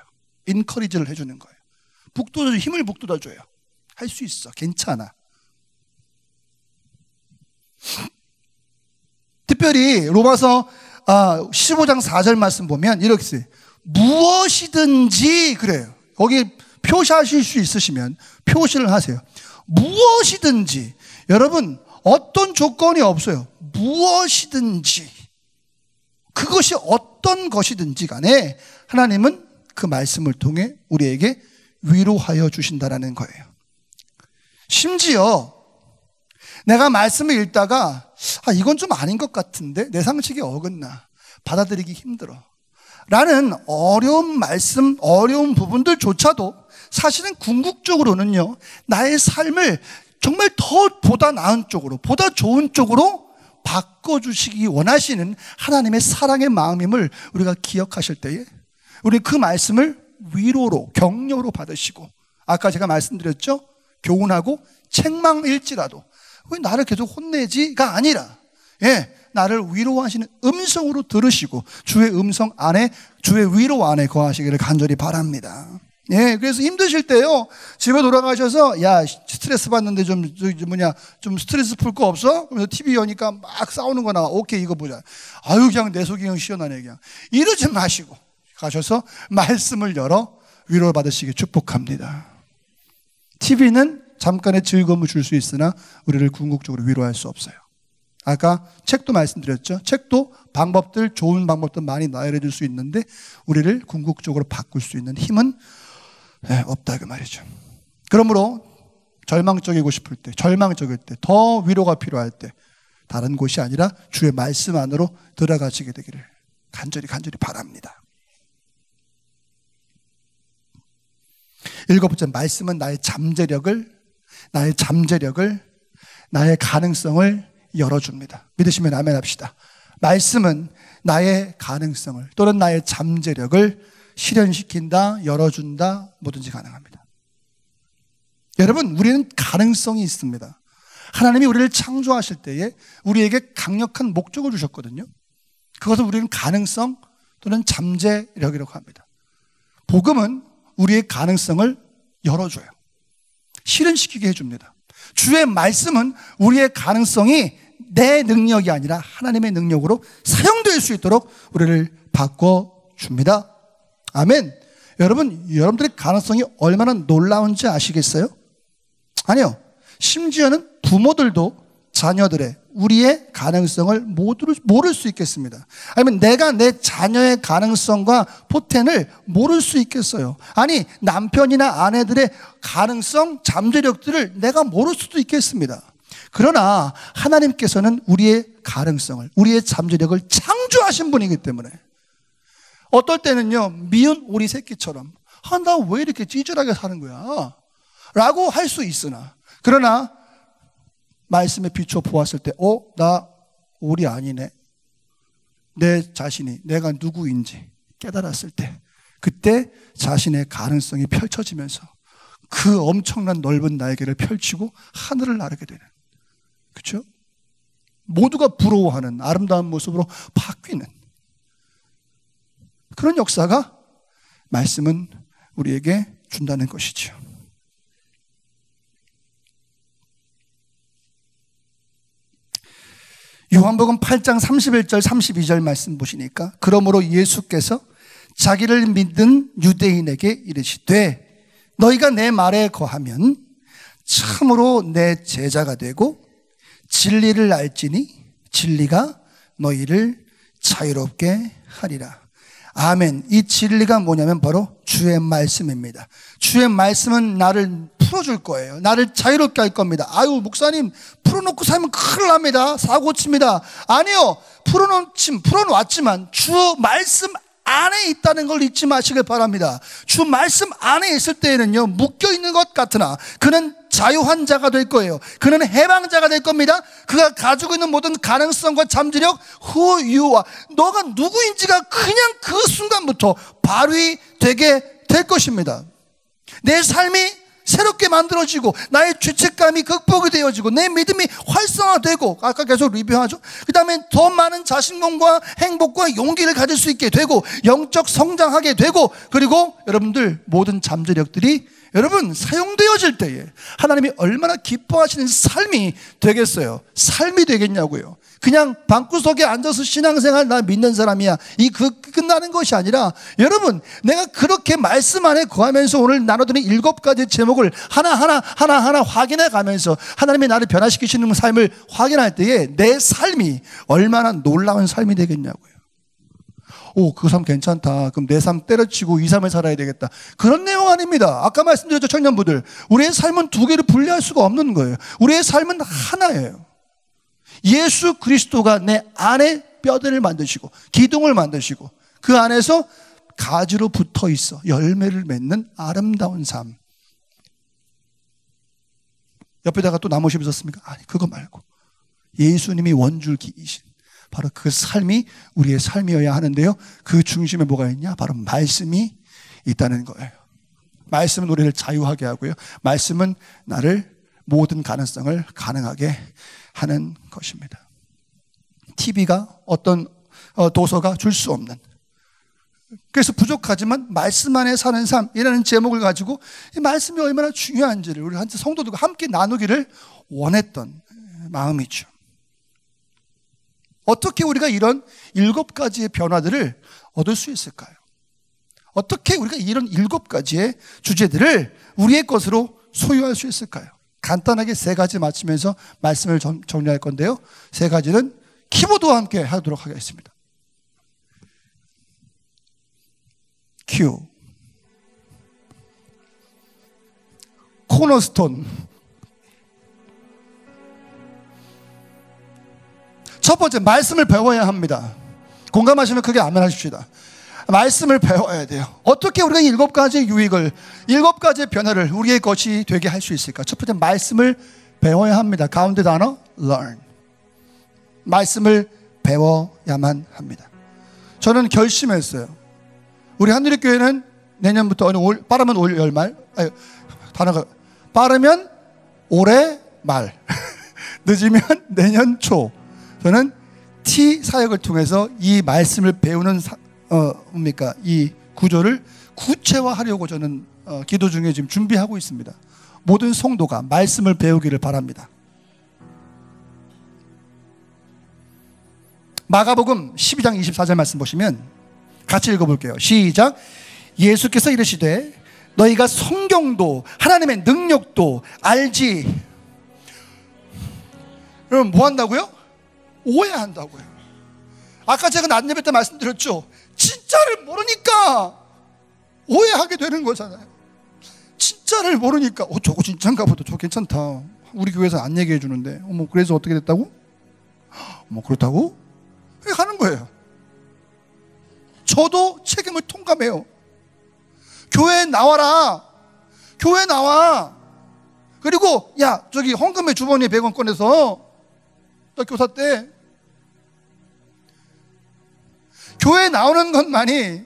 encourage를 해주는 거예요. 힘을 북돋아줘요. 할 수 있어. 괜찮아. 특별히 로마서 15장 4절 말씀 보면 이렇게 써요. 무엇이든지 그래요. 거기 표시하실 수 있으시면 표시를 하세요. 무엇이든지. 여러분, 어떤 조건이 없어요. 무엇이든지. 그것이 어떤 것이든지 간에 하나님은 그 말씀을 통해 우리에게 위로하여 주신다는 거예요. 심지어 내가 말씀을 읽다가 이건 좀 아닌 것 같은데, 내 상식에 어긋나, 받아들이기 힘들어 라는 어려운 말씀, 어려운 부분들조차도 사실은 궁극적으로는요, 나의 삶을 정말 보다 나은 쪽으로, 보다 좋은 쪽으로 바꿔주시기 원하시는 하나님의 사랑의 마음임을 우리가 기억하실 때에 우리 그 말씀을 위로로, 격려로 받으시고, 아까 제가 말씀드렸죠? 교훈하고 책망일지라도 왜 나를 계속 혼내지가 아니라, 나를 위로하시는 음성으로 들으시고 주의 음성 안에, 주의 위로 안에 거하시기를 간절히 바랍니다. 그래서 힘드실 때요, 집에 돌아가셔서 스트레스 받는데 좀 스트레스 풀 거 없어? 그래서 TV 여니까 막 싸우는 거 나와. 오케이, 이거 보자. 그냥 내 속이 그냥 시원하네 그냥. 이러지 마시고 가셔서 말씀을 열어 위로를 받으시기 축복합니다. TV는 잠깐의 즐거움을 줄 수 있으나 우리를 궁극적으로 위로할 수 없어요. 아까 책도 말씀드렸죠. 책도 좋은 방법들 많이 나열해 줄 수 있는데 우리를 궁극적으로 바꿀 수 있는 힘은 없다 그 말이죠. 그러므로 절망적이고 싶을 때, 절망적일 때, 더 위로가 필요할 때 다른 곳이 아니라 주의 말씀 안으로 들어가시게 되기를 간절히 바랍니다. 7번째, 말씀은 나의 잠재력을, 나의 가능성을 열어줍니다. 믿으시면 아멘 합시다. 말씀은 나의 가능성을 또는 나의 잠재력을 실현시킨다, 열어준다, 뭐든지 가능합니다. 여러분, 우리는 가능성이 있습니다. 하나님이 우리를 창조하실 때에 우리에게 강력한 목적을 주셨거든요. 그것을 우리는 가능성 또는 잠재력이라고 합니다. 복음은 우리의 가능성을 열어줘요. 실현시키게 해줍니다. 주의 말씀은 우리의 가능성이 내 능력이 아니라 하나님의 능력으로 사용될 수 있도록 우리를 바꿔줍니다. 아멘. 여러분들의 가능성이 얼마나 놀라운지 아시겠어요? 아니요. 심지어는 부모들도 자녀들의, 우리의 가능성을 모를 수 있겠습니다. 아니면 내가 내 자녀의 가능성과 포텐을 모를 수 있겠어요. 아니, 남편이나 아내들의 가능성, 잠재력들을 내가 모를 수도 있겠습니다. 그러나 하나님께서는 우리의 가능성을, 우리의 잠재력을 창조하신 분이기 때문에 어떨 때는요, 미운 오리 새끼처럼 나 왜 이렇게 찌질하게 사는 거야? 라고 할 수 있으나, 그러나 말씀에 비춰 보았을 때 나 오리 아니네, 내 자신이 내가 누구인지 깨달았을 때, 그때 자신의 가능성이 펼쳐지면서 그 엄청난 넓은 날개를 펼치고 하늘을 나르게 되는, 그렇죠? 모두가 부러워하는 아름다운 모습으로 바뀌는 그런 역사가 말씀은 우리에게 준다는 것이죠. 요한복음 8장 31절 32절 말씀 보시니까, 그러므로 예수께서 자기를 믿는 유대인에게 이르시되 너희가 내 말에 거하면 참으로 내 제자가 되고 진리를 알지니 진리가 너희를 자유롭게 하리라. 아멘. 이 진리가 뭐냐면 바로 주의 말씀입니다. 주의 말씀은 나를 풀어줄 거예요. 나를 자유롭게 할 겁니다. 아유, 목사님 풀어놓고 살면 큰일 납니다. 사고 칩니다. 아니요, 풀어놓았지만 주 말씀 안에 있다는 걸 잊지 마시길 바랍니다. 주 말씀 안에 있을 때에는요, 묶여있는 것 같으나 그는 자유한 자가 될 거예요. 그는 해방자가 될 겁니다. 그가 가지고 있는 모든 가능성과 잠재력, who you are, 너가 누구인지가 그냥 그 순간부터 발휘되게 될 것입니다. 내 삶이 새롭게 만들어지고 나의 죄책감이 극복이 되어지고 내 믿음이 활성화되고, 아까 계속 리뷰하죠. 그 다음에 더 많은 자신감과 행복과 용기를 가질 수 있게 되고 영적 성장하게 되고, 그리고 여러분들 모든 잠재력들이 여러분 사용되어질 때에 하나님이 얼마나 기뻐하시는 삶이 되겠어요? 삶이 되겠냐고요. 그냥 방구석에 앉아서 신앙생활 나 믿는 사람이야, 끝나는 것이 아니라, 여러분 내가 그렇게 말씀 안에 거하면서 오늘 나눠드린 7가지 제목을 하나하나 확인해 가면서 하나님이 나를 변화시키시는 삶을 확인할 때에 내 삶이 얼마나 놀라운 삶이 되겠냐고요. 그 삶 괜찮다. 그럼 내 삶 때려치고 이 삶을 살아야 되겠다. 그런 내용 아닙니다. 아까 말씀드렸죠, 청년부들. 우리의 삶은 두 개를 분리할 수가 없는 거예요. 우리의 삶은 하나예요. 예수 그리스도가 내 안에 뼈대를 만드시고 기둥을 만드시고 그 안에서 가지로 붙어 있어 열매를 맺는 아름다운 삶. 옆에다가 또 나무 심으셨습니까? 아니, 그거 말고 예수님이 원줄기이신 바로 그 삶이 우리의 삶이어야 하는데요, 그 중심에 뭐가 있냐? 바로 말씀이 있다는 거예요. 말씀은 우리를 자유하게 하고요, 말씀은 나를 모든 가능성을 가능하게 하는 것입니다. TV가 어떤 도서가 줄 수 없는, 그래서 부족하지만 말씀 안에 사는 삶이라는 제목을 가지고 이 말씀이 얼마나 중요한지를 우리 성도들과 함께 나누기를 원했던 마음이죠. 어떻게 우리가 이런 7가지의 변화들을 얻을 수 있을까요? 어떻게 우리가 이런 7가지의 주제들을 우리의 것으로 소유할 수 있을까요? 간단하게 3가지 맞추면서 말씀을 정리할 건데요, 3가지는 키보드와 함께 하도록 하겠습니다. 큐. 코너스톤. 첫 번째, 말씀을 배워야 합니다. 공감하시면 크게 아멘 하십시다. 말씀을 배워야 돼요. 어떻게 우리가 7가지의 유익을, 7가지의 변화를 우리의 것이 되게 할 수 있을까? 첫 번째, 말씀을 배워야 합니다. 가운데 단어 learn. 말씀을 배워야만 합니다. 저는 결심했어요. 우리 한누리교회는 내년부터, 빠르면 올 열말, 단어가 빠르면 올해 말, 늦으면 내년 초. 저는 T 사역을 통해서 이 말씀을 배우는 이 구조를 구체화하려고 저는 기도 중에 지금 준비하고 있습니다. 모든 성도가 말씀을 배우기를 바랍니다. 마가복음 12장 24절 말씀 보시면 같이 읽어볼게요. 시작. 예수께서 이르시되 너희가 성경도 하나님의 능력도 알지. 그럼 뭐 한다고요? 오해한다고요. 아까 제가 낮 예배 때 말씀드렸죠. 진짜를 모르니까 오해하게 되는 거잖아요. 진짜를 모르니까 저거 진짜인가 보다. 저거 괜찮다. 우리 교회에서 안 얘기해 주는데. 그래서 어떻게 됐다고? 그렇다고? 그렇게 하는 거예요. 저도 책임을 통감해요. 교회에 나와라. 교회 나와. 그리고 야 저기 헌금에 주머니에 100원 꺼내서 너 교사 때 교회에 나오는 것만이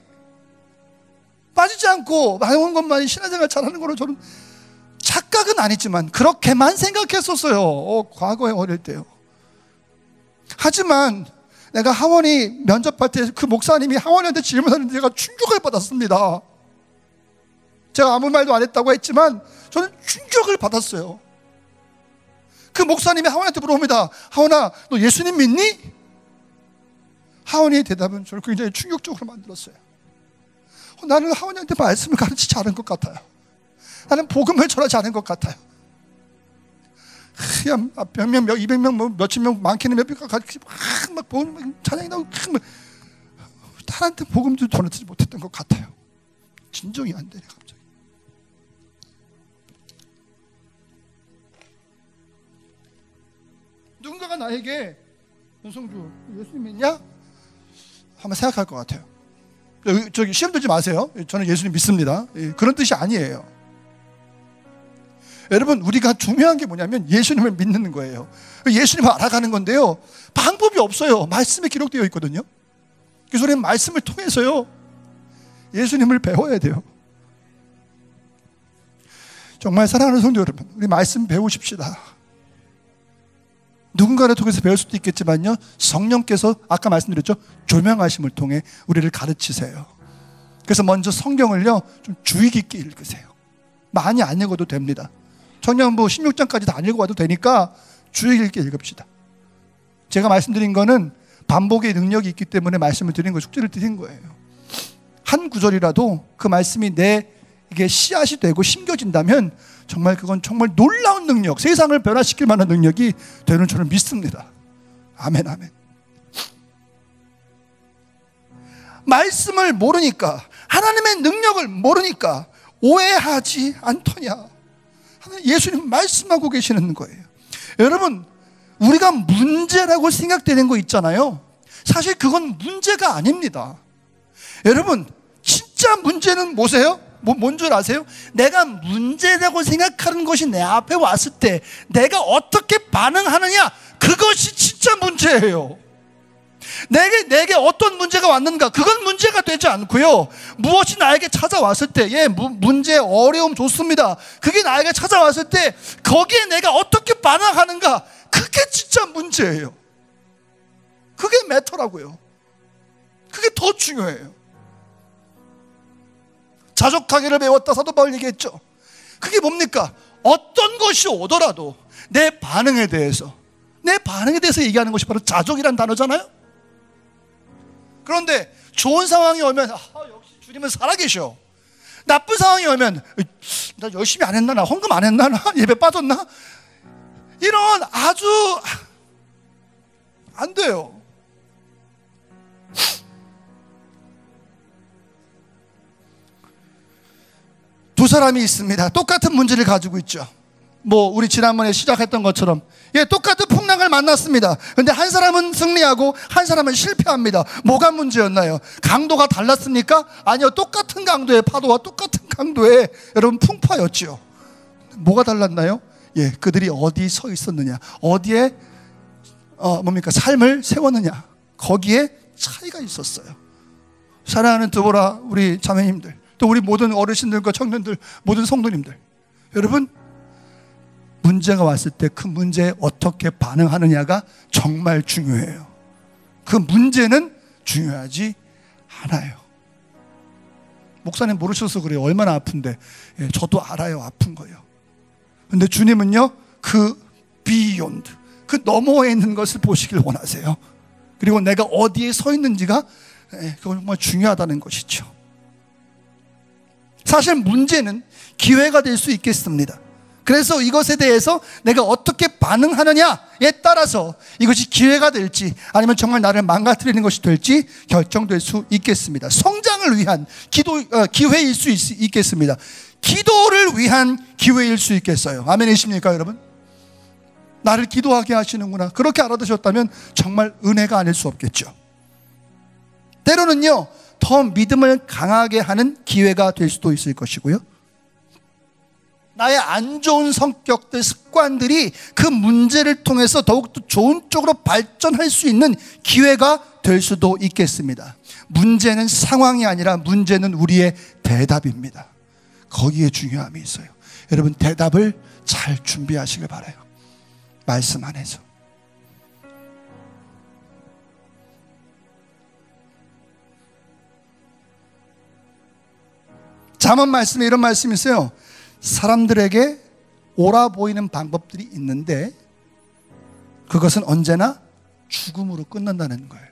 빠지지 않고 나오는 것만이 신앙생활 잘하는 거로 저는 착각은 아니지만 그렇게만 생각했었어요. 과거에 어릴 때요. 하지만 내가 하원이 면접할 때 그 목사님이 하원이한테 질문하는데 제가 충격을 받았습니다. 제가 아무 말도 안 했다고 했지만 저는 충격을 받았어요. 그 목사님이 하원한테 물어봅니다. 하원아, 너 예수님 믿니? 하원이의 대답은 저를 굉장히 충격적으로 만들었어요. 나는 하원이한테 말씀을 가르치지 않은 것 같아요. 나는 복음을 전하지 않은 것 같아요. 그냥 몇 명, 200명, 몇천 명, 많게는 몇 명가 같이 막 복음 찬양이 나오고 딸한테 복음도 전하지 못했던 것 같아요. 진정이 안 되네 갑자기. 누군가가 나에게 윤성주 예수님 믿냐? 한번 생각할 것 같아요. 저기 시험 들지 마세요. 저는 예수님 믿습니다. 그런 뜻이 아니에요. 여러분 우리가 중요한 게 뭐냐면 예수님을 믿는 거예요. 예수님을 알아가는 건데요. 방법이 없어요. 말씀에 기록되어 있거든요. 그래서 우리는 말씀을 통해서요. 예수님을 배워야 돼요. 정말 사랑하는 성도 여러분, 우리 말씀 배우십시다. 누군가를 통해서 배울 수도 있겠지만요, 성령께서 아까 말씀드렸죠, 조명하심을 통해 우리를 가르치세요. 그래서 먼저 성경을요 좀 주의 깊게 읽으세요. 많이 안 읽어도 됩니다. 청년부 16장까지 다 안 읽어와도 되니까 주의 깊게 읽읍시다. 제가 말씀드린 거는 반복의 능력이 있기 때문에 말씀을 드린 거예요. 숙제를 드린 거예요. 한 구절이라도 그 말씀이 이게 씨앗이 되고 심겨진다면 정말 그건 정말 놀라운 능력, 세상을 변화시킬 만한 능력이 되는 줄을 믿습니다. 아멘, 아멘. 말씀을 모르니까, 하나님의 능력을 모르니까 오해하지 않더냐. 예수님 말씀하고 계시는 거예요. 여러분, 우리가 문제라고 생각되는 거 있잖아요. 사실 그건 문제가 아닙니다. 여러분, 진짜 문제는 뭐세요? 뭔 줄 아세요? 내가 문제라고 생각하는 것이 내 앞에 왔을 때 내가 어떻게 반응하느냐, 그것이 진짜 문제예요. 내게 어떤 문제가 왔는가, 그건 문제가 되지 않고요, 무엇이 나에게 찾아왔을 때, 문제, 어려움 좋습니다. 그게 나에게 찾아왔을 때 거기에 내가 어떻게 반응하는가, 그게 진짜 문제예요. 그게 매터라고요. 그게 더 중요해요. 자족하기를 배웠다 사도 바울 얘기했죠. 그게 뭡니까? 어떤 것이 오더라도 내 반응에 대해서 얘기하는 것이 바로 자족이란 단어잖아요. 그런데 좋은 상황이 오면 역시 주님은 살아계셔. 나쁜 상황이 오면 나 열심히 안 했나, 나 헌금 안 했나, 나 예배 빠졌나, 이런 아주 안 돼요. 두 사람이 있습니다. 똑같은 문제를 가지고 있죠. 우리 지난번에 시작했던 것처럼 똑같은 풍랑을 만났습니다. 그런데 한 사람은 승리하고 한 사람은 실패합니다. 뭐가 문제였나요? 강도가 달랐습니까? 아니요, 똑같은 강도의 파도와 똑같은 강도의 여러분 풍파였죠. 뭐가 달랐나요? 그들이 어디 서 있었느냐, 어디에 삶을 세웠느냐, 거기에 차이가 있었어요. 사랑하는 드보라 우리 자매님들, 또 우리 모든 어르신들과 청년들, 모든 성도님들, 여러분, 문제가 왔을 때 그 문제에 어떻게 반응하느냐가 정말 중요해요. 그 문제는 중요하지 않아요. 목사님 모르셔서 그래요. 얼마나 아픈데. 저도 알아요, 아픈 거요. 근데 주님은요, 그 beyond, 그 너머에 있는 것을 보시길 원하세요. 그리고 내가 어디에 서 있는지가 그건 정말 중요하다는 것이죠. 사실 문제는 기회가 될 수 있겠습니다. 그래서 이것에 대해서 내가 어떻게 반응하느냐에 따라서 이것이 기회가 될지 아니면 정말 나를 망가뜨리는 것이 될지 결정될 수 있겠습니다. 성장을 위한 기회일 수 있겠습니다. 기도를 위한 기회일 수 있겠어요. 아멘이십니까 여러분? 나를 기도하게 하시는구나, 그렇게 알아두셨다면 정말 은혜가 아닐 수 없겠죠. 때로는요, 더 믿음을 강하게 하는 기회가 될 수도 있을 것이고요, 나의 안 좋은 성격들, 습관들이 그 문제를 통해서 더욱더 좋은 쪽으로 발전할 수 있는 기회가 될 수도 있겠습니다. 문제는 상황이 아니라 문제는 우리의 대답입니다. 거기에 중요함이 있어요. 여러분, 대답을 잘 준비하시길 바라요. 말씀 안에서. 잠언 말씀에 이런 말씀이 있어요. 사람들에게 옳아 보이는 방법들이 있는데 그것은 언제나 죽음으로 끝난다는 거예요.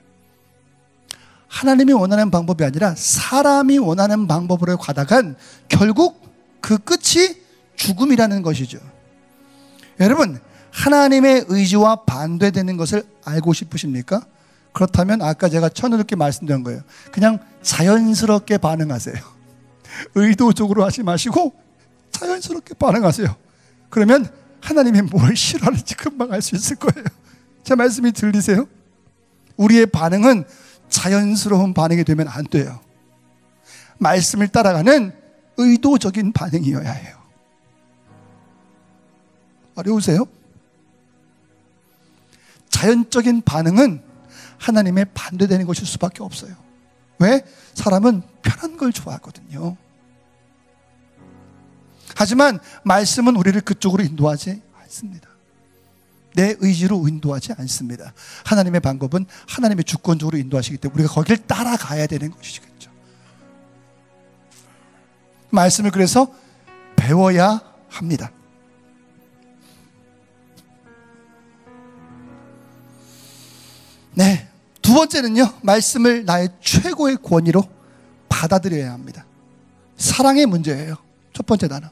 하나님이 원하는 방법이 아니라 사람이 원하는 방법으로 가다간 결국 그 끝이 죽음이라는 것이죠. 여러분, 하나님의 의지와 반대되는 것을 알고 싶으십니까? 그렇다면 아까 제가 천어렵게 말씀드린 거예요. 그냥 자연스럽게 반응하세요. 의도적으로 하지 마시고 자연스럽게 반응하세요. 그러면 하나님이 뭘 싫어하는지 금방 알 수 있을 거예요. 제 말씀이 들리세요? 우리의 반응은 자연스러운 반응이 되면 안 돼요. 말씀을 따라가는 의도적인 반응이어야 해요. 어려우세요? 자연적인 반응은 하나님의 반대되는 것일 수밖에 없어요. 왜? 사람은 편한 걸 좋아하거든요. 하지만 말씀은 우리를 그쪽으로 인도하지 않습니다. 내 의지로 인도하지 않습니다. 하나님의 방법은 하나님의 주권적으로 인도하시기 때문에 우리가 거기를 따라가야 되는 것이겠죠. 말씀을 그래서 배워야 합니다. 네, 두 번째는요, 말씀을 나의 최고의 권위로 받아들여야 합니다. 사랑의 문제예요. 첫 번째 단어.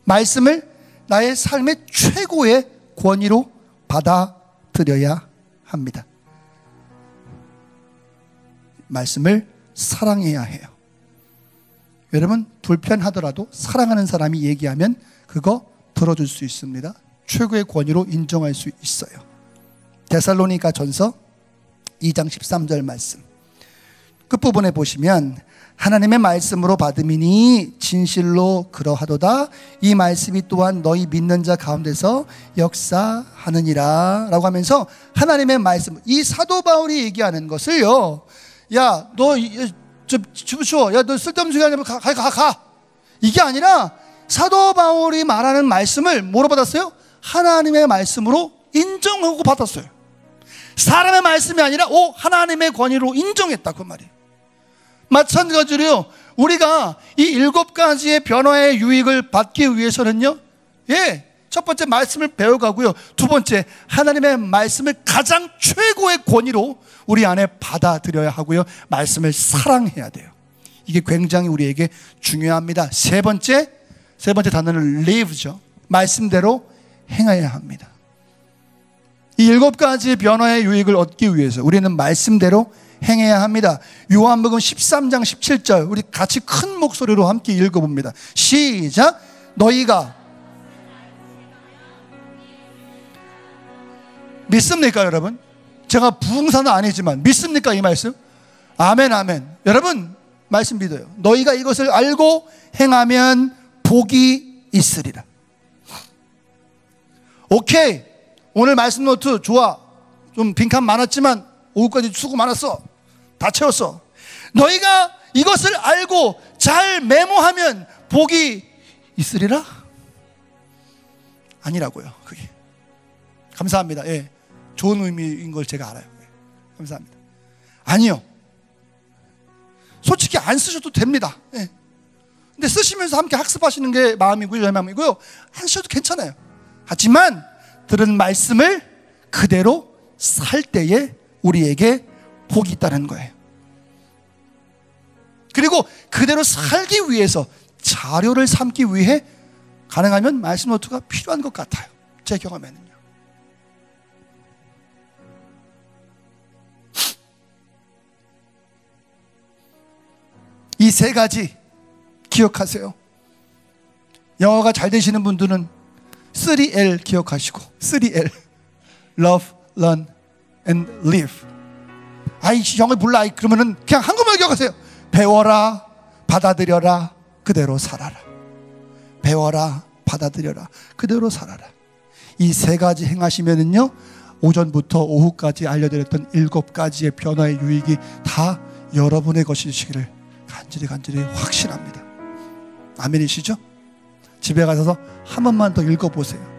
말씀을 나의 삶의 최고의 권위로 받아들여야 합니다. 말씀을 사랑해야 해요. 여러분, 불편하더라도 사랑하는 사람이 얘기하면 그거 들어줄 수 있습니다. 최고의 권위로 인정할 수 있어요. 데살로니가 전서 2장 13절 말씀 끝부분에 보시면 하나님의 말씀으로 받음이니 진실로 그러하도다. 이 말씀이 또한 너희 믿는 자 가운데서 역사하느니라 라고 하면서 하나님의 말씀, 이 사도 바울이 얘기하는 것을요, 야, 너 주무셔, 야, 너 쓸데없는 소리 하지 말고 가. 이게 아니라 사도 바울이 말하는 말씀을 뭐로 받았어요? 하나님의 말씀으로 인정하고 받았어요. 사람의 말씀이 아니라 하나님의 권위로 인정했다, 그 말이에요. 마찬가지로요, 우리가 이 7가지의 변화의 유익을 받기 위해서는요, 첫 번째 말씀을 배워가고요, 두 번째 하나님의 말씀을 가장 최고의 권위로 우리 안에 받아들여야 하고요, 말씀을 사랑해야 돼요. 이게 굉장히 우리에게 중요합니다. 세 번째 단어는 live죠. 말씀대로 행해야 합니다. 이 7가지의 변화의 유익을 얻기 위해서 우리는 말씀대로 행해야 합니다. 요한복음 13장 17절 우리 같이 큰 목소리로 함께 읽어봅니다. 시작. 너희가 믿습니까 여러분? 제가 부흥사는 아니지만 믿습니까 이 말씀? 아멘 아멘. 여러분 말씀 믿어요. 너희가 이것을 알고 행하면 복이 있으리라. 오케이, 오늘 말씀 노트 좋아. 좀 빈칸 많았지만 오후까지 수고 많았어. 다 채웠어. 너희가 이것을 알고 잘 메모하면 복이 있으리라? 아니라고요. 그게 감사합니다. 좋은 의미인 걸 제가 알아요. 감사합니다. 아니요, 솔직히 안 쓰셔도 됩니다. 근데 쓰시면서 함께 학습하시는 게 마음이고요, 제 마음이고요. 안 쓰셔도 괜찮아요. 하지만 들은 말씀을 그대로 살 때에 우리에게 복이 있다는 거예요. 그리고 그대로 살기 위해서 자료를 삼기 위해 가능하면 말씀 노트가 필요한 것 같아요. 제 경험에는요. 이 세 가지 기억하세요. 영어가 잘 되시는 분들은 3L 기억하시고, 3L Love, Learn and Live. 아이 영어 몰라 그러면은 그냥 한국말 기억하세요. 배워라, 받아들여라, 그대로 살아라. 배워라, 받아들여라, 그대로 살아라. 이 세 가지 행하시면은요, 오전부터 오후까지 알려드렸던 7가지의 변화의 유익이 다 여러분의 것이시기를 간절히 확신합니다. 아멘이시죠? 집에 가셔서 한 번만 더 읽어보세요.